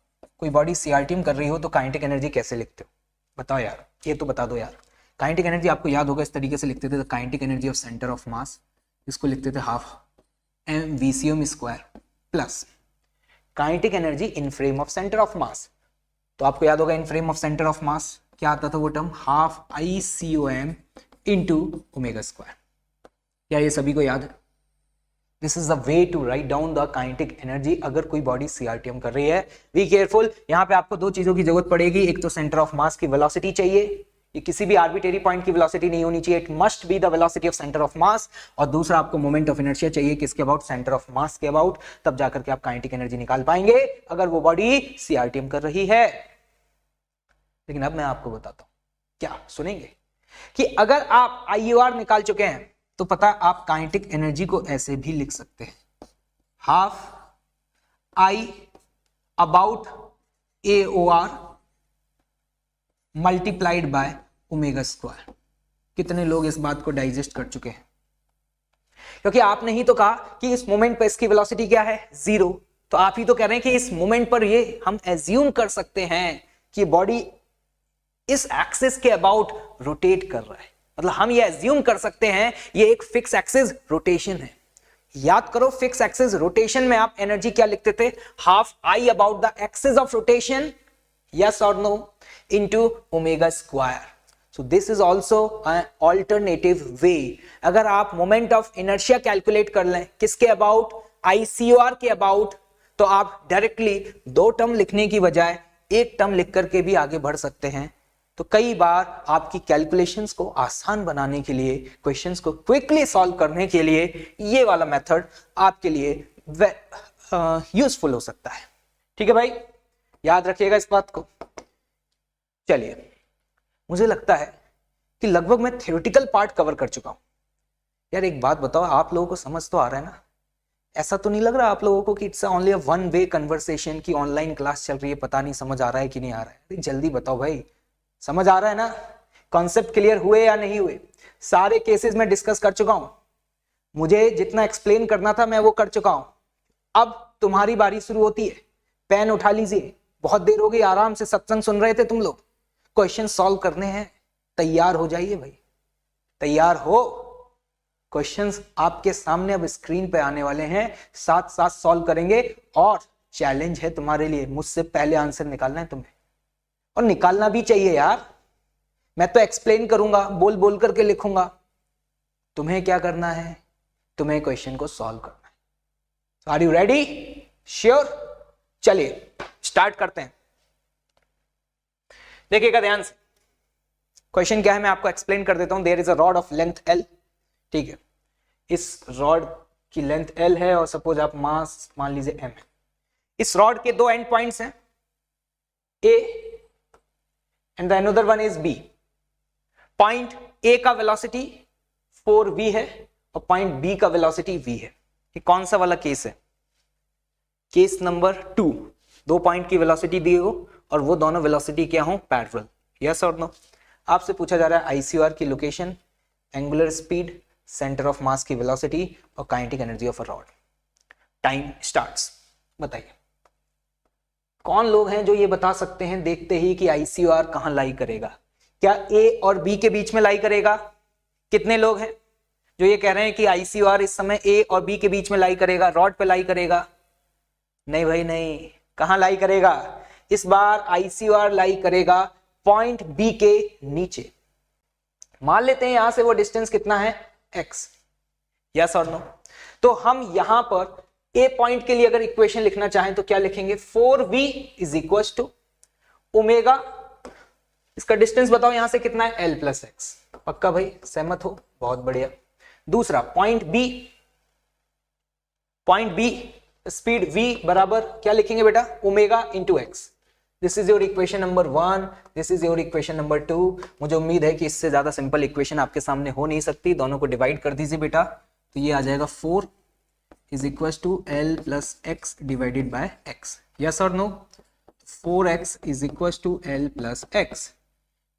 कोई बॉडी CRTM कर रही हो तो काइनेटिक एनर्जी कैसे लिखते हो? बताओ यार, ये तो बता दो यार। काइनेटिक एनर्जी आपको याद होगा, इस तरीके से लिखते थे, kinetic energy of centre of mass, इसको लिखते थे half mvcm² plus kinetic energy in frame of centre of mass. तो आपको याद होगा in frame of centre of mass क्या आता था वो term? Half ICOM into omega square. क्या ये सभी को याद है? This is the way to write down the kinetic energy अगर कोई बॉडी CRTM कर रही है। बी केयरफुल, यहां पे आपको दो चीजों की जरूरत पड़ेगी। एक तो सेंटर ऑफ मास की वेलोसिटी चाहिए, ये किसी भी आर्बिट्रेरी पॉइंट की वेलोसिटी नहीं होनी चाहिए, it must be the velocity of centre of मास। और दूसरा आपको मोमेंट ऑफ इनर्शिया चाहिए, किसके अबाउट? सेंटर ऑफ मास के अबाउट। तब जाकर के आप काइनेटिक एनर्जी निकाल पाएंगे अगर वो बॉडी CRTM कर रही है। लेकिन अब मैं आपको बताता हूं, क्या सुनेंगे कि अगर आप IOR निकाल चुके हैं तो पता आप काइनेटिक एनर्जी को ऐसे भी लिख सकते हैं, half I about AOR multiplied by omega square. कितने लोग इस बात को डाइजेस्ट कर चुके हैं? क्योंकि आपने ही तो कहा कि इस मोमेंट पर इसकी वेलोसिटी क्या है? 0। तो आप ही तो कह रहे हैं कि इस मोमेंट पर ये हम एज्यूम कर सकते हैं कि बॉडी इस एक्सिस के अबाउट रोटेट कर रहा है। मतलब हम ये एज्यूम कर सकते हैं ये एक फिक्स एक्सिस रोटेशन है। याद करो, फिक्स एक्सिस रोटेशन में आप एनर्जी क्या लिखते थे? Half I about the axis of rotation, yes और no, into omega square. So this is also an alternative way. अगर आप मोमेंट ऑफ इनर्शिया कैलकुलेट कर लें किसके अबाउट? ICOR के अबाउट, तो आप डायरेक्टली दो टर्म लिखने की बजाय एक टर्म लिख करके भी आगे बढ़ सकते हैं। तो कई बार आपकी कैलकुलेशंस को आसान बनाने के लिए, क्वेश्चंस को क्विकली सॉल्व करने के लिए ये वाला मेथड आपके लिए यूजफुल हो सकता है। ठीक है भाई, याद रखिएगा इस बात को। चलिए, मुझे लगता है कि लगभग मैं थ्योरेटिकल पार्ट कवर कर चुका हूं। यार एक बात बताओ, आप लोगों को समझ तो आ रहा है ना? ऐसा तो नहीं लग रहा आप लोगों को कि it's only a one way conversation की ऑनलाइन क्लास चल रही है, पता नहीं समझ आ रहा है कि नहीं आ रहा है? जल्दी बताओ भाई, समझ आ रहा है ना? कॉन्सेप्ट क्लियर हुए या नहीं हुए? सारे केसेस में डिस्कस कर चुका हूं, मुझे जितना एक्सप्लेन करना था मैं वो कर चुका हूं। अब तुम्हारी बारी शुरू होती है। पेन उठा लीजिए, बहुत देर हो गई, आराम से सत्संग सुन रहे थे तुम लोग, क्वेश्चन सॉल्व करने हैं, तैयार हो जाइए भाई, तैयार हो। क्वेश्चंस आपके सामने अब स्क्रीन पे आने वाले हैं, साथ साथ सॉल्व करेंगे, और चैलेंज है तुम्हारे लिए, मुझसे पहले आंसर निकालना है तुम्हें, और निकालना भी चाहिए यार। मैं तो एक्सप्लेन करूंगा, बोल बोल करके लिखूंगा, तुम्हें क्या करना है, तुम्हें क्वेश्चन को सॉल्व करना है। Are you ready? श्योर? चलिए स्टार्ट करते हैं। देखिएगा ध्यान से, क्वेश्चन क्या है मैं आपको एक्सप्लेन कर देता हूं। There is a rod of length L, ठीक है, इस रॉड की लेंथ L है और सपोज आप मास मान लीजिए M है। इस रॉड के दो एंड पॉइंट्स हैं, A and the another one is B। Point A का वेलोसिटी 4v है और पॉइंट B का वेलोसिटी v है। ये कौन सा वाला केस है? Case number 2। दो पॉइंट की वेलोसिटी दी हो और वो दोनों वेलोसिटी क्या हो? पैरेलल। यस और नो? आपसे पूछा जा रहा है आईसीआर की location, angular speed, centre of mass की वेलोसिटी और kinetic energy of a rod. Time starts. बताइए कौन लोग हैं जो ये बता सकते हैं देखते ही कि आईसीआर कहां लाई करेगा? क्या ए और बी के बीच में लाई करेगा? कितने लोग हैं जो ये कह रहे हैं कि आईसीआर इस समय ए और बी के बीच में लाई करेगा, रॉड पे लाई करेगा? नहीं भाई नहीं। कहां लाई करेगा? इस बार आईसीआर लाई करेगा पॉइंट बी के नीचे। मान लेते हैं यहां से वो डिस्टेंस कितना है? x। यस और नो? तो हम यहां पर ए पॉइंट के लिए अगर इक्वेशन लिखना चाहें तो क्या लिखेंगे? 4v is equal to omega, इसका डिस्टेंस बताओ यहां से कितना है? l plus X. पक्का भाई, सहमत हो? बहुत बढ़िया। दूसरा पॉइंट बी स्पीड v बराबर क्या लिखेंगे बेटा? Omega into x. This is your equation number 1, this is your equation number 2। मुझे उम्मीद है कि इससे ज्यादा सिंपल इक्वेशन आपके सामने हो नहीं सकती। दोनों को डिवाइड कर दीजिए बेटा, तो ये आ जाएगा 4 is equal to L plus X divided by X. Yes और no? 4x is equal to L plus X.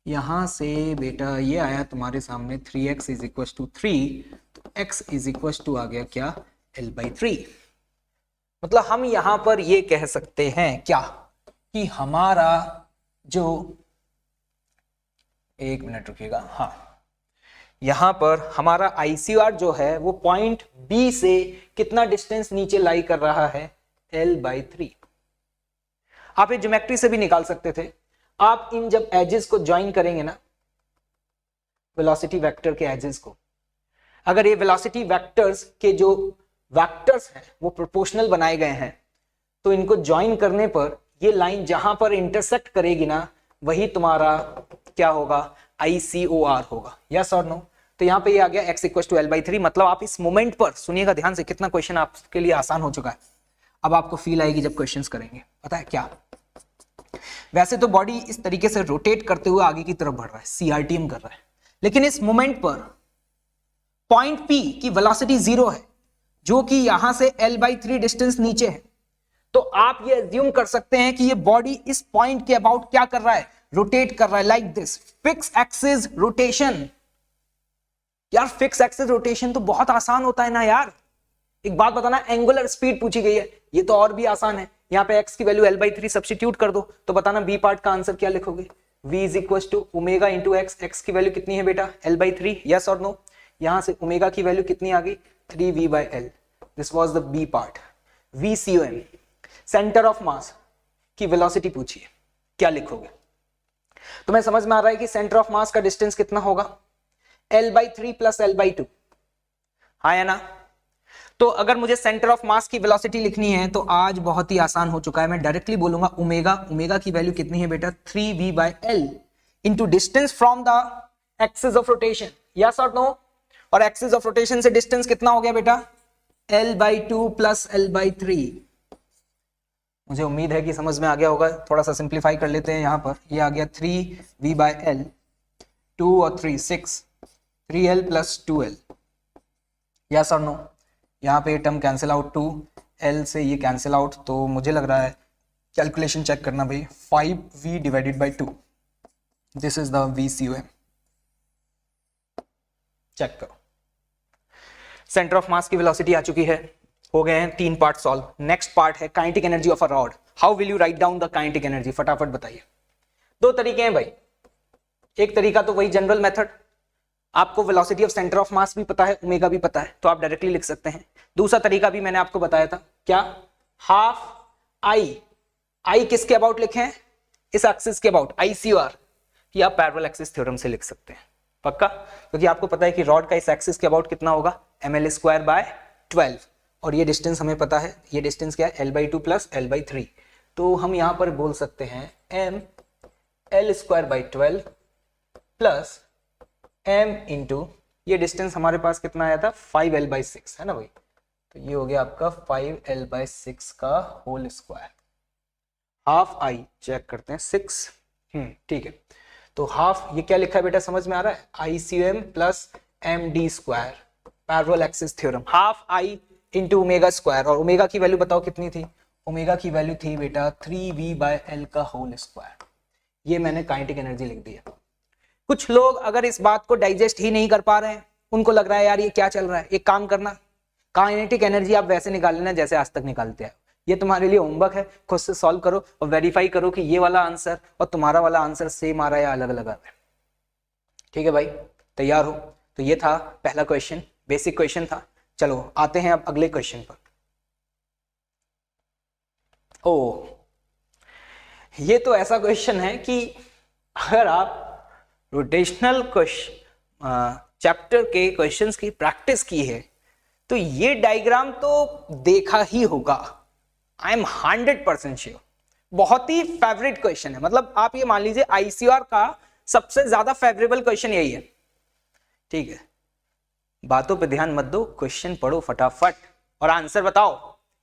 यहां से बेटा ये आया तुम्हारे सामने 3x इज इक्वल टू 3, तो x इज इक्वल टू आ गया क्या? l/3। मतलब हम यहां पर ये कह सकते हैं क्या कि हमारा जो, एक मिनट रुकिएगा, हाँ, यहां पर हमारा आईसीआर जो है वो पॉइंट बी से कितना डिस्टेंस नीचे लाई कर रहा है? l/3। आप ये ज्योमेट्री से भी निकाल सकते थे। आप इन जब एजेस को ज्वाइन करेंगे ना, वेलोसिटी वेक्टर के एजेस को, अगर ये वेलोसिटी वेक्टर्स के जो वेक्टर्स हैं वो प्रोपोर्शनल बनाए गए हैं, तो इनको ज्वाइन करने पर ये लाइन जहां पर इंटरसेक्ट करेगी ना, वही तुम्हारा क्या होगा? ICOR होगा। यस और नो? तो यहां पे ये आ गया x इक्वल टू l/3। मतलब आप इस मोमेंट पर सुनिएगा ध्यान से, कितना क्वेश्चन आपके लिए आसान हो चुका है। अब आपको फील आएगी जब क्वेश्चंस करेंगे। पता है क्या? वैसे तो बॉडी इस तरीके से रोटेट करते हुए आगे की तरफ बढ़ रहा है, CRTM कर रहा है, लेकिन इस मोमेंट पर पॉइंट P की वेलोसिटी 0 है, जो कि यहां से l/3 डिस्टेंस नीचे है। तो आप ये एज्यूम कर सकते हैं कि ये बॉडी इस पॉइंट के अबाउट क्या कर रहा है? रोटेट कर रहा है, like this. Fix axis rotation. यार फिक्स एक्सिस रोटेशन तो बहुत आसान होता है ना यार। एक बात बताना, एंगुलर स्पीड पूछी गई है, ये तो और भी आसान है। यहाँ पे x की वैल्यू l/3 सब्स्टिट्यूट कर दो, तो बताना बी पार्ट का आंसर क्या लिखोगे? v is equal to omega into X. X की वैल्यू कितनी है बेटा? l/3। यस और नो? यहां से ओमेगा की वैल्यू कितनी आ गई? 3v/l। This was the B part. VCOM, centre of mass की वेलोसिटी पूछिए, क्या लिखोगे? तुम्हें समझ में आ रहा है कि सेंटर ऑफ मास का डिस्टेंस कितना होगा? l/3 plus l/2। हाँ या ना? तो अगर मुझे सेंटर ऑफ मास की वेलोसिटी लिखनी है तो आज बहुत ही आसान हो चुका है। मैं डायरेक्टली बोलूंगा ओमेगा। ओमेगा की वैल्यू कितनी है बेटा? 3v/l into distance from the axis of rotation. Yes और नो? और एक्सिस ऑफ रोटेशन से डिस्टेंस कितना हो गया बेटा? l/2 plus l/3। मुझे उम्मीद है कि समझ में आ गया होगा। थोड़ा सा सिंप्लीफाई कर लेते हैं। यहां पर ये आ गया 3v/l, 2 और 3 6, 3l प्लस 2l। यस और नो? यहाँ पे टर्म कैंसिल आउट, 2l से ये कैंसिल आउट, तो मुझे लग रहा है, कैलकुलेशन चेक करना भाई, 5v divided by 2। This is the VCOM। Check करो, सेंटर ऑफ मास की वेलोसिटी आ चुकी है हो गए हैं 3 पार्ट सॉल्व। नेक्स्ट पार्ट है kinetic energy of a rod. How will you write down the kinetic energy, फटाफट बताइए। 2 तरीके हैं भाई। एक तरीका तो वही जनरल मेथड, आपको वेलोसिटी ऑफ सेंटर ऑफ मास भी पता है, ओमेगा भी पता है, तो आप डायरेक्टली लिख सकते हैं। दूसरा तरीका भी मैंने आपको बताया था, क्या, हाफ आई किसके अबाउट लिखें, इस एक्सिस के अबाउट, ICOR, या पैरेलल एक्सिस थ्योरम से लिख सकते हैं। पक्का, क्योंकि आपको पता है कि रॉड का इस एक्सिस के अबाउट कितना होगा, ml²/12, और ये डिस्टेंस हमें पता है, ये डिस्टेंस क्या है, l/2 + l/3। तो हम यहां पर बोल सकते हैं ml²/12 प्लस m इंटू, ये डिस्टेंस हमारे पास कितना आया था, 5l/6 है ना भाई, तो ये हो गया आपका 5l/6 का whole square. Half I check करते हैं 6, ठीक है, तो हाफ, ये क्या लिखा है बेटा, समझ में आ रहा है, ICM plus MD², parallel axis theorem, half I into omega square, और ओमेगा की वैल्यू बताओ कितनी थी, ओमेगा की वैल्यू थी बेटा 3V/L का होल स्क्वायर। ये मैंने काइनेटिक एनर्जी लिख दिया। कुछ लोग अगर इस बात को डाइजेस्ट ही नहीं कर पा रहे हैं, उनको लग रहा है यार ये क्या चल रहा है, एक काम करना, काइनेटिक एनर्जी आप वैसे निकाल लेना जैसे आज तक निकालते हैं। ये तुम्हारे लिए होमवर्क है, खुद से सॉल्व करो और वेरीफाई करो कि ये वाला आंसर और तुम्हारा वाला आंसर सेम आ रहा है या अलग अलग आ रहा है। ठीक है भाई, तैयार हो? तो ये था पहला क्वेश्चन, बेसिक क्वेश्चन था। चलो आते हैं अब अगले क्वेश्चन पर। ओ, ये तो ऐसा क्वेश्चन है कि अगर आप रोटेशनल चैप्टर के क्वेश्चंस की प्रैक्टिस की है तो ये डायग्राम तो देखा ही होगा, आई एम 100% श्योर। बहुत ही फेवरेट क्वेश्चन है, मतलब आप ये मान लीजिए ICOR का सबसे ज्यादा फेवरेबल क्वेश्चन यही है। ठीक है, बातों पे ध्यान मत दो, क्वेश्चन पढ़ो फटाफट और आंसर बताओ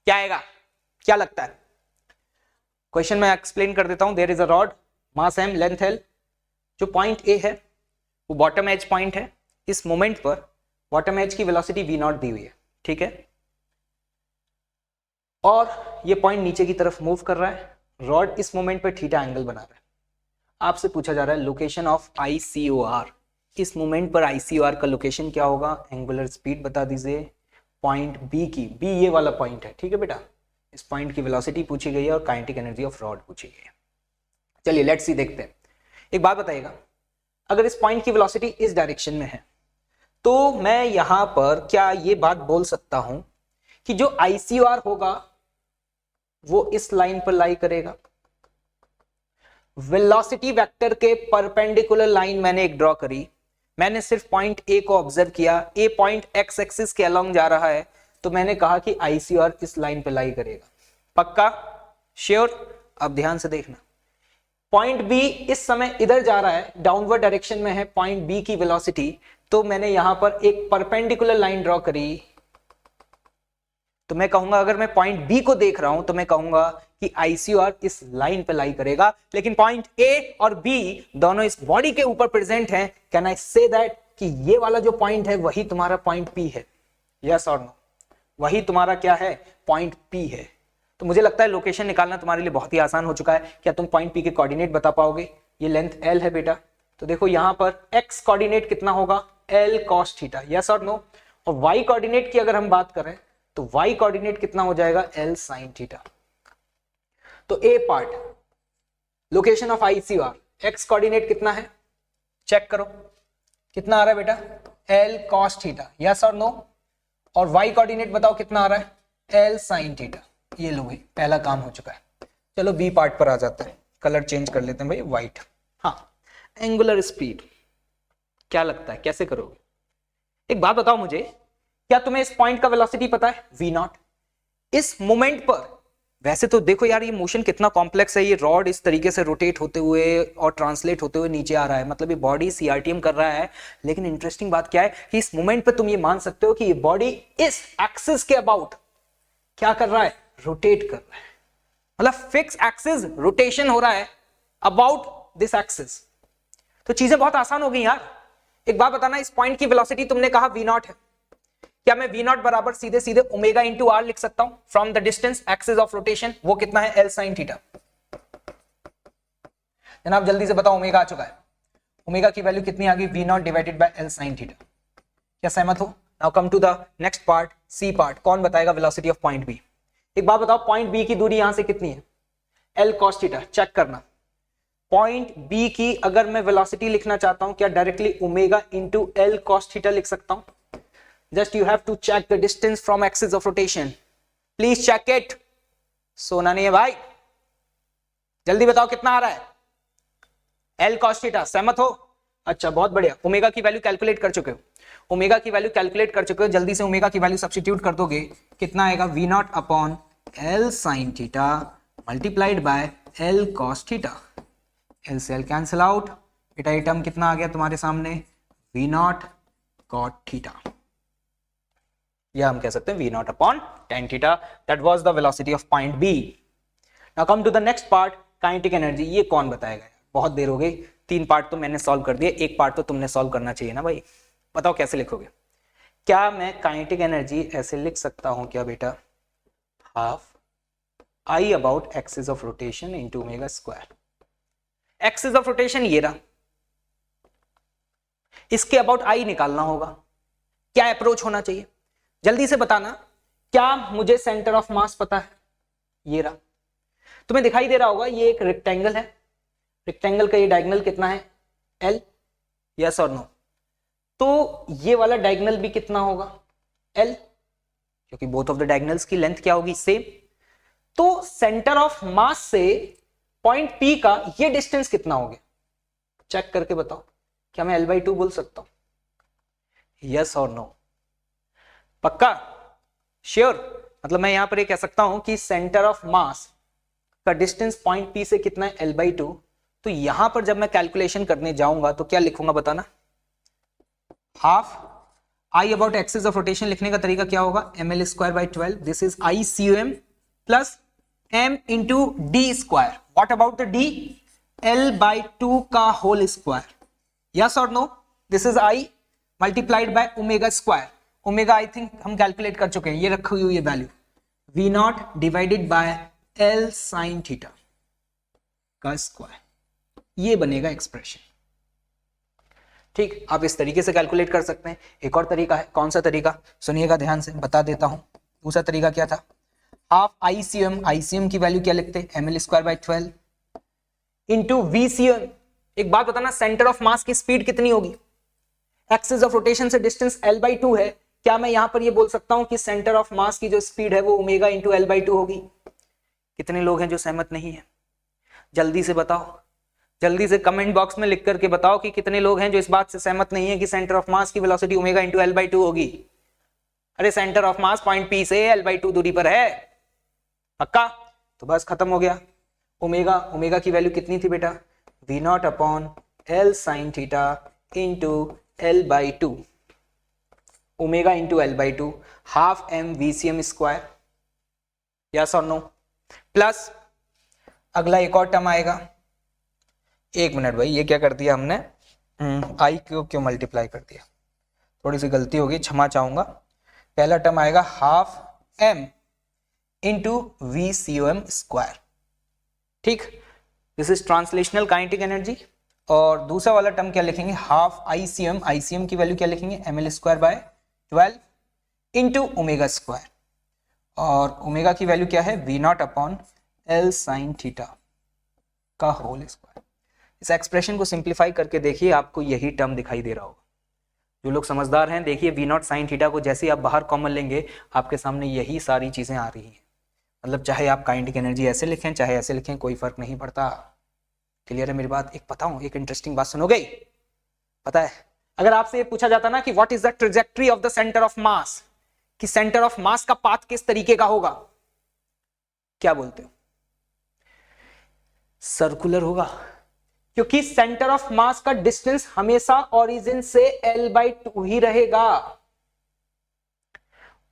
क्या आएगा, क्या लगता है। क्वेश्चन मैं एक्सप्लेन कर देता हूं। There is a rod, mass m, length l, जो पॉइंट A है वो बॉटम एज पॉइंट है। इस मोमेंट पर बॉटम एज की वेलोसिटी v0 दी हुई है, ठीक है, और ये पॉइंट नीचे की तरफ मूव कर रहा है। रॉड इस मोमेंट पर थीटा एंगल बना रहा है। आपसे पूछा जा रहा है लोकेशन ऑफ ICOR, इस मोमेंट पर ICOR का लोकेशन क्या होगा, एंगुलर स्पीड बता दीजिए, पॉइंट B की, B ये वाला पॉइंट है, ठीक है बेटा, इस पॉइंट की वेलोसिटी पूछी गई है और काइनेटिक एनर्जी ऑफ रॉड पूछी गई है। चलिए लेट्स सी, देखते हैं। एक बात बताइएगा, अगर इस पॉइंट की वेलोसिटी इस डायरेक्शन में है तो मैं यहां पर क्या ये बात बोल सकता हूं कि जो ICOR होगा वो इस लाइन पर लाई करेगा। वेलोसिटी वेक्टर के परपेंडिकुलर लाइन मैंने एक ड्रॉ करी, मैंने सिर्फ पॉइंट A को ऑब्जर्व किया, A पॉइंट x एक्सिस के अलोंग जा रहा है, तो मैंने कहा कि ICOR इस लाइन पे लाई करेगा। पक्का, श्योर? अब ध्यान से देखना, पॉइंट B इस समय इधर जा रहा है, डाउनवर्ड डायरेक्शन में है पॉइंट B की वेलोसिटी, तो मैंने यहां पर एक परपेंडिकुलर लाइन ड्रॉ करी, तो मैं कहूंगा, अगर मैं पॉइंट B को देख रहा हूं तो मैं कहूंगा कि ICOR इस लाइन पे लाई करेगा, लेकिन पॉइंट A और B दोनों इस बॉडी के ऊपर प्रेजेंट हैं। कैन आई से दैट कि ये वाला जो पॉइंट है वही तुम्हारा पॉइंट P है? यस और नो? वही तुम्हारा क्या है, पॉइंट P है। तो मुझे लगता है लोकेशन निकालना तुम्हारे लिए बहुत ही आसान हो चुका है। क्या तुम पॉइंट P के कोऑर्डिनेट बता पाओगे? ये लेंथ L है बेटा, तो देखो यहां पर x कोऑर्डिनेट कितना होगा, L cos थीटा, यस और नो? और y कोऑर्डिनेट की अगर हम बात करें तो y कोऑर्डिनेट कितना हो जाएगा, L sin थीटा। तो A part, location of ICOR, x coordinate कितना है, चेक करो कितना आ रहा है बेटा, L cos थीटा, यस और नो? और y कोऑर्डिनेट बताओ कितना आ रहा है, L sin थीटा। ये लो भाई, पहला काम हो चुका है। चलो B पार्ट पर आ जाते हैं, कलर चेंज कर लेते हैं भाई, व्हाइट। हाँ, एंगुलर स्पीड क्या लगता है, कैसे करोगे? एक बात बताओ मुझे, क्या तुम्हें इस पॉइंट का वेलोसिटी पता है, v0? इस मोमेंट पर, वैसे तो देखो यार ये मोशन कितना कॉम्प्लेक्स है, ये रॉड इस तरीके से रोटेट होते हुए और ट्रांसलेट होते हुए नीचे आ रहा है, मतलब ये बॉडी CRTM कर रहा है, लेकिन इंटरेस्टिंग बात क्या है कि इस मोमेंट पर तुम ये मान सकते हो कि ये बॉडी इस एक्सिस के अबाउट क्या कर रहा है, रोटेट कर रहा है, मतलब फिक्स एक्सिस रोटेशन हो रहा है अबाउट दिस एक्सिस। तो चीजें बहुत आसान हो गई यार। एक बात बताना, इस पॉइंट की वेलोसिटी तुमने कहा v0 है, क्या मैं v0 बराबर सीधे सीधे ओमेगा इंटू आर लिख सकता हूं from the distance axis of rotation, वो कितना है, L sin थीटा। जनाब जल्दी से बताओ, ओमेगा आ चुका है, ओमेगा की वैल्यू कितनी आ गई, v0 divided by L sin थीटा। क्या सहमत हो? Now come to the next part, C part. कौन बताएगा वेलोसिटी ऑफ पॉइंट बी? एक बात बताओ, पॉइंट बी की दूरी यहां से कितनी है? L cos theta. चेक करना, पॉइंट बी की अगर मैं वेलोसिटी लिखना चाहता हूं, क्या directly omega into L cos theta लिख सकता हूं? Just you have to check the distance from axis of rotation. Please check it. सोना नहीं है भाई, जल्दी बताओ कितना आ रहा है? L cos theta. सहमत हो? अच्छा, बहुत बढ़िया. ओमेगा की वैल्यू कैलकुलेट कर चुके हो, ओमेगा की वैल्यू कैलकुलेट कर चुके हो. जल्दी से ओमेगा की वैल्यू सब्स्टिट्यूट कर दोगे, कितना आएगा? V naught upon L sine theta multiplied by L cos theta. L से एल कैंसिल आउट. बेटा ये टर्म कितना आ गया तुम्हारे सामने? वी नॉट कॉट थीटा, या हम कह सकते हैं V naught upon tan theta. That was the velocity of point B. Now come to the next part, kinetic energy. ये कौन बताएगा? बहुत देर हो गई, 3 पार्ट तो मैंने सॉल्व कर दिए, एक पार्ट तो तुमने सॉल्व करना चाहिए ना भाई. बताओ कैसे लिखोगे? क्या मैं काइनेटिक एनर्जी ऐसे लिख सकता हूं क्या बेटा? Half I about axis of rotation into omega square. Axis of rotation ये रहा, इसके अबाउट आई निकालना होगा. क्या अप्रोच होना चाहिए? जल्दी से बताना. क्या मुझे सेंटर ऑफ मास पता है? ये रहा, तुम्हें दिखाई दे रहा होगा, ये एक रेक्टेंगल है. रेक्टेंगल का ये डायगोनल कितना है? एल. यस और नो? तो ये वाला डायगोनल भी कितना होगा? एल, क्योंकि बोथ ऑफ द डायगोनल्स की लेंथ क्या होगी? सेम. तो सेंटर ऑफ मास से पॉइंट पी का ये डिस्टेंस कितना हो गया? चेक करके बताओ. क्या मैं L/2 बोल सकता हूं? यस और नो? पक्का? श्योर? मतलब मैं यहां पर ये कह सकता हूं कि सेंटर ऑफ मास का डिस्टेंस पॉइंट पी से कितना है? L/2. तो यहां पर जब मैं कैलकुलेशन करने जाऊंगा तो क्या लिखूंगा बताना? Half I about axis of rotation. लिखने का तरीका क्या होगा? ml square by 12. This is I CUM plus m into D square. What about the d? L/2 का होल स्क्वायर. यस और no? This is i multiplied by omega square. Omega I think हम calculate कर चुके हैं, ये रखी हुई है value. V naught divided by L sine theta का स्क्वायर. ये बनेगा एक्सप्रेशन. ठीक, आप इस तरीके से कैलकुलेट कर सकते हैं. एक और तरीका है. कौन सा तरीका? सुनिएगा ध्यान से, बता देता हूं. दूसरा तरीका क्या था? Half ICM. ICM की वैल्यू क्या लिखते हैं? ml square by 12 into VCM. एक बात बताना, सेंटर ऑफ मास की स्पीड कितनी होगी? एक्सिस ऑफ रोटेशन से डिस्टेंस L/2 है. क्या मैं यहां पर ये बोल सकता हूं कि सेंटर ऑफ मास की जो स्पीड है वो ओमेगा इंटू L/2 होगी? कितने लोग हैं जो सहमत नहीं है? जल्दी से बताओ, जल्दी से कमेंट बॉक्स में लिख करके बताओ कि कितने लोग हैं जो इस बात से सहमत नहीं है कि सेंटर ऑफ मास की वेलोसिटी ओमेगा इंटू L/2 होगी. अरे centre of mass point P से L/2 दूरी पर है. पक्का? तो बस खत्म हो गया. ओमेगा की वैल्यू कितनी थी बेटा? V naught upon L sine theta into L/2. Omega into L/2 half m VCM square. Yes और नो? प्लस अगला एक और टर्म आएगा. एक मिनट भाई, ये क्या कर दिया हमने? आई क्यों मल्टीप्लाई कर दिया? थोड़ी सी गलती होगी, क्षमा चाहूंगा. पहला टर्म आएगा half m into VCM square. ठीक, this is translational kinetic energy. और दूसरा वाला टर्म क्या लिखेंगे? Half ICM. ICM की वैल्यू क्या लिखेंगे? ml square by 12 into omega square. और ओमेगा की वैल्यू क्या है? V naught upon L sine theta का होल स्क्वायर. इस एक्सप्रेशन को सिंप्लीफाई करके देखिए, आपको यही टर्म दिखाई दे रहा होगा. जो लोग समझदार हैं, देखिए वी नॉट साइन थीटा को जैसे ही आप बाहर कॉमन लेंगे, आपके सामने यही सारी चीजें आ रही हैं. मतलब चाहे आप काइनेटिक एनर्जी ऐसे लिखें चाहे ऐसे लिखें, कोई फर्क नहीं पड़ता. क्लियर है मेरी बात? एक बताऊं, एक इंटरेस्टिंग बात सुनोगे? पता है, अगर आपसे ये पूछा जाता ना कि what is the trajectory of the centre of मास, कि सेंटर ऑफ मास का पाथ किस तरीके का होगा, क्या बोलते हो? सर्कुलर होगा, क्योंकि सेंटर ऑफ मास का डिस्टेंस हमेशा ओरिजिन से L/2 ही रहेगा.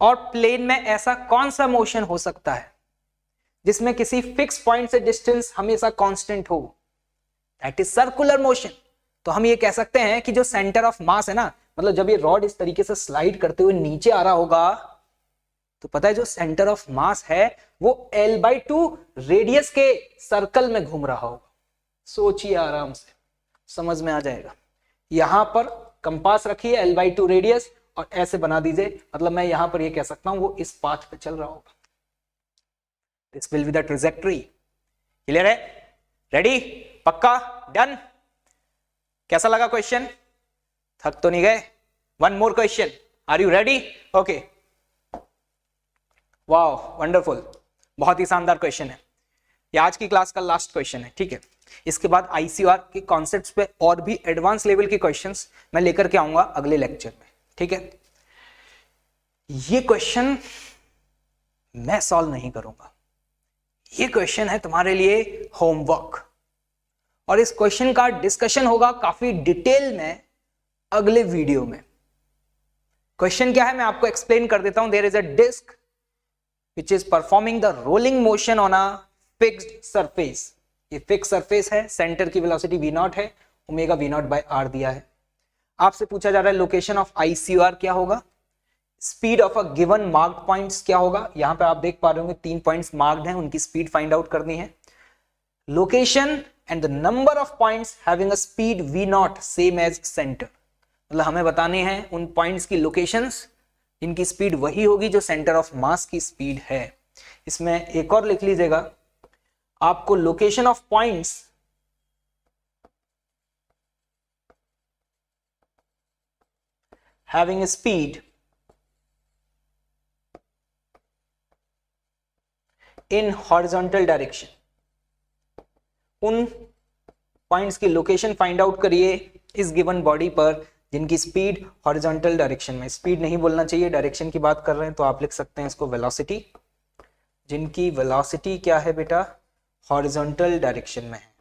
और प्लेन में ऐसा कौन सा मोशन हो सकता है जिसमें किसी फिक्स पॉइंट से डिस्टेंस हमेशा कांस्टेंट हो? That is circular motion. तो हम ये कह सकते हैं कि जो सेंटर ऑफ मास है ना, मतलब जब ये रॉड इस तरीके से स्लाइड करते हुए नीचे आ रहा होगा, तो पता है जो सेंटर ऑफ मास है वो L/2 रेडियस के सर्कल में घूम रहा होगा. सोचिए आराम से, समझ में आ जाएगा. यहां पर कंपास रखिए, L/2 रेडियस, और ऐसे बना दीजिए, मतलब मैं यहां पर ये कह सकता हूं वो इस पाथ पे चल रहा होगा। This will be the trajectory. Clear है? रेडी? पक्का? डन? कैसा लगा क्वेश्चन? थक तो नहीं गए? One more question, are you ready? Okay, wow wonderful, बहुत ही शानदार क्वेश्चन है। ये आज की क्लास का लास्ट क्वेश्चन है, ठीक है। इसके बाद आईसीआर के कॉन्सेप्ट्स पे और भी एडवांस लेवल के क्वेश्चंस मैं लेकर के आऊंगा अगले लेक्चर में, ठीक है। ये क्वेश्चन मैं सॉल्व नहीं करूंगा, ये क्वेश्चन है तुम्हारे लिए होमवर्क, और इस क्वेश्चन का डिस्कशन होगा काफी डिटेल में अगले वीडियो में। क्वेश्चन क्या है मैं आपको एक्सप्लेन कर देता हूं। There is a disc which is performing the rolling motion on a fixed surface। ये फिक्स सरफेस है, सेंटर की वेलोसिटी v0 है, ओमेगा v0 by r दिया है। आपसे पूछा जा रहा है लोकेशन ऑफ ICOR क्या होगा, speed of a given marked points क्या होगा। यहां पे आप देख पा रहे होंगे 3 पॉइंट्स मार्क्ड हैं, उनकी स्पीड फाइंड आउट करनी है। Location and the number of points having a speed v0 same as centre, मतलब हमें बताने हैं उन पॉइंट्स की लोकेशंस इनकी स्पीड वही होगी जो सेंटर ऑफ मास की स्पीड है। इसमें एक और लिख लीजिएगा, आपको location of points having a speed in horizontal direction, उन पॉइंट्स की लोकेशन फाइंड आउट करिए इस गिवन बॉडी पर जिनकी स्पीड हॉरिजॉन्टल डायरेक्शन में, स्पीड नहीं बोलना चाहिए, डायरेक्शन की बात कर रहे हैं तो आप लिख सकते हैं इसको वेलोसिटी, जिनकी वेलोसिटी क्या है बेटा, हॉरिजॉन्टल डायरेक्शन में है।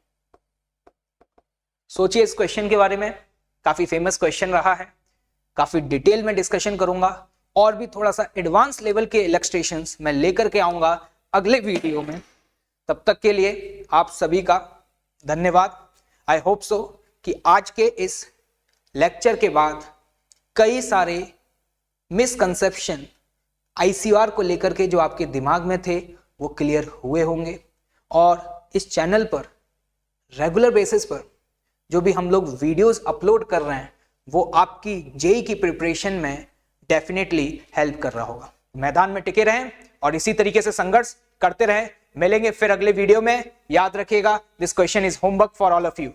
सोचिए इस क्वेश्चन के बारे में, काफी फेमस क्वेश्चन रहा है, काफी डिटेल में डिस्कशन करूंगा और भी थोड़ा सा एडवांस लेवल के इलस्ट्रेशंस मैं लेकर के आऊंगा अगले वीडियो में। तब तक के लिए आप सभी का धन्यवाद। आई होप सो कि आज के इस लेक्चर के बाद कई सारे मिसकंसेप्शन आईसीआर को लेकर के जो आपके दिमाग में थे वो क्लियर हुए होंगे, और इस चैनल पर रेगुलर बेसिस पर जो भी हम लोग वीडियोस अपलोड कर रहे हैं वो आपकी जेई की प्रिपरेशन में डेफिनेटली हेल्प कर रहा होगा। मैदान में टिके रहें और इसी तरीके से संघर्ष करते रहें। मिलेंगे फिर अगले वीडियो में। याद रखिएगा, this question is homework for all of you.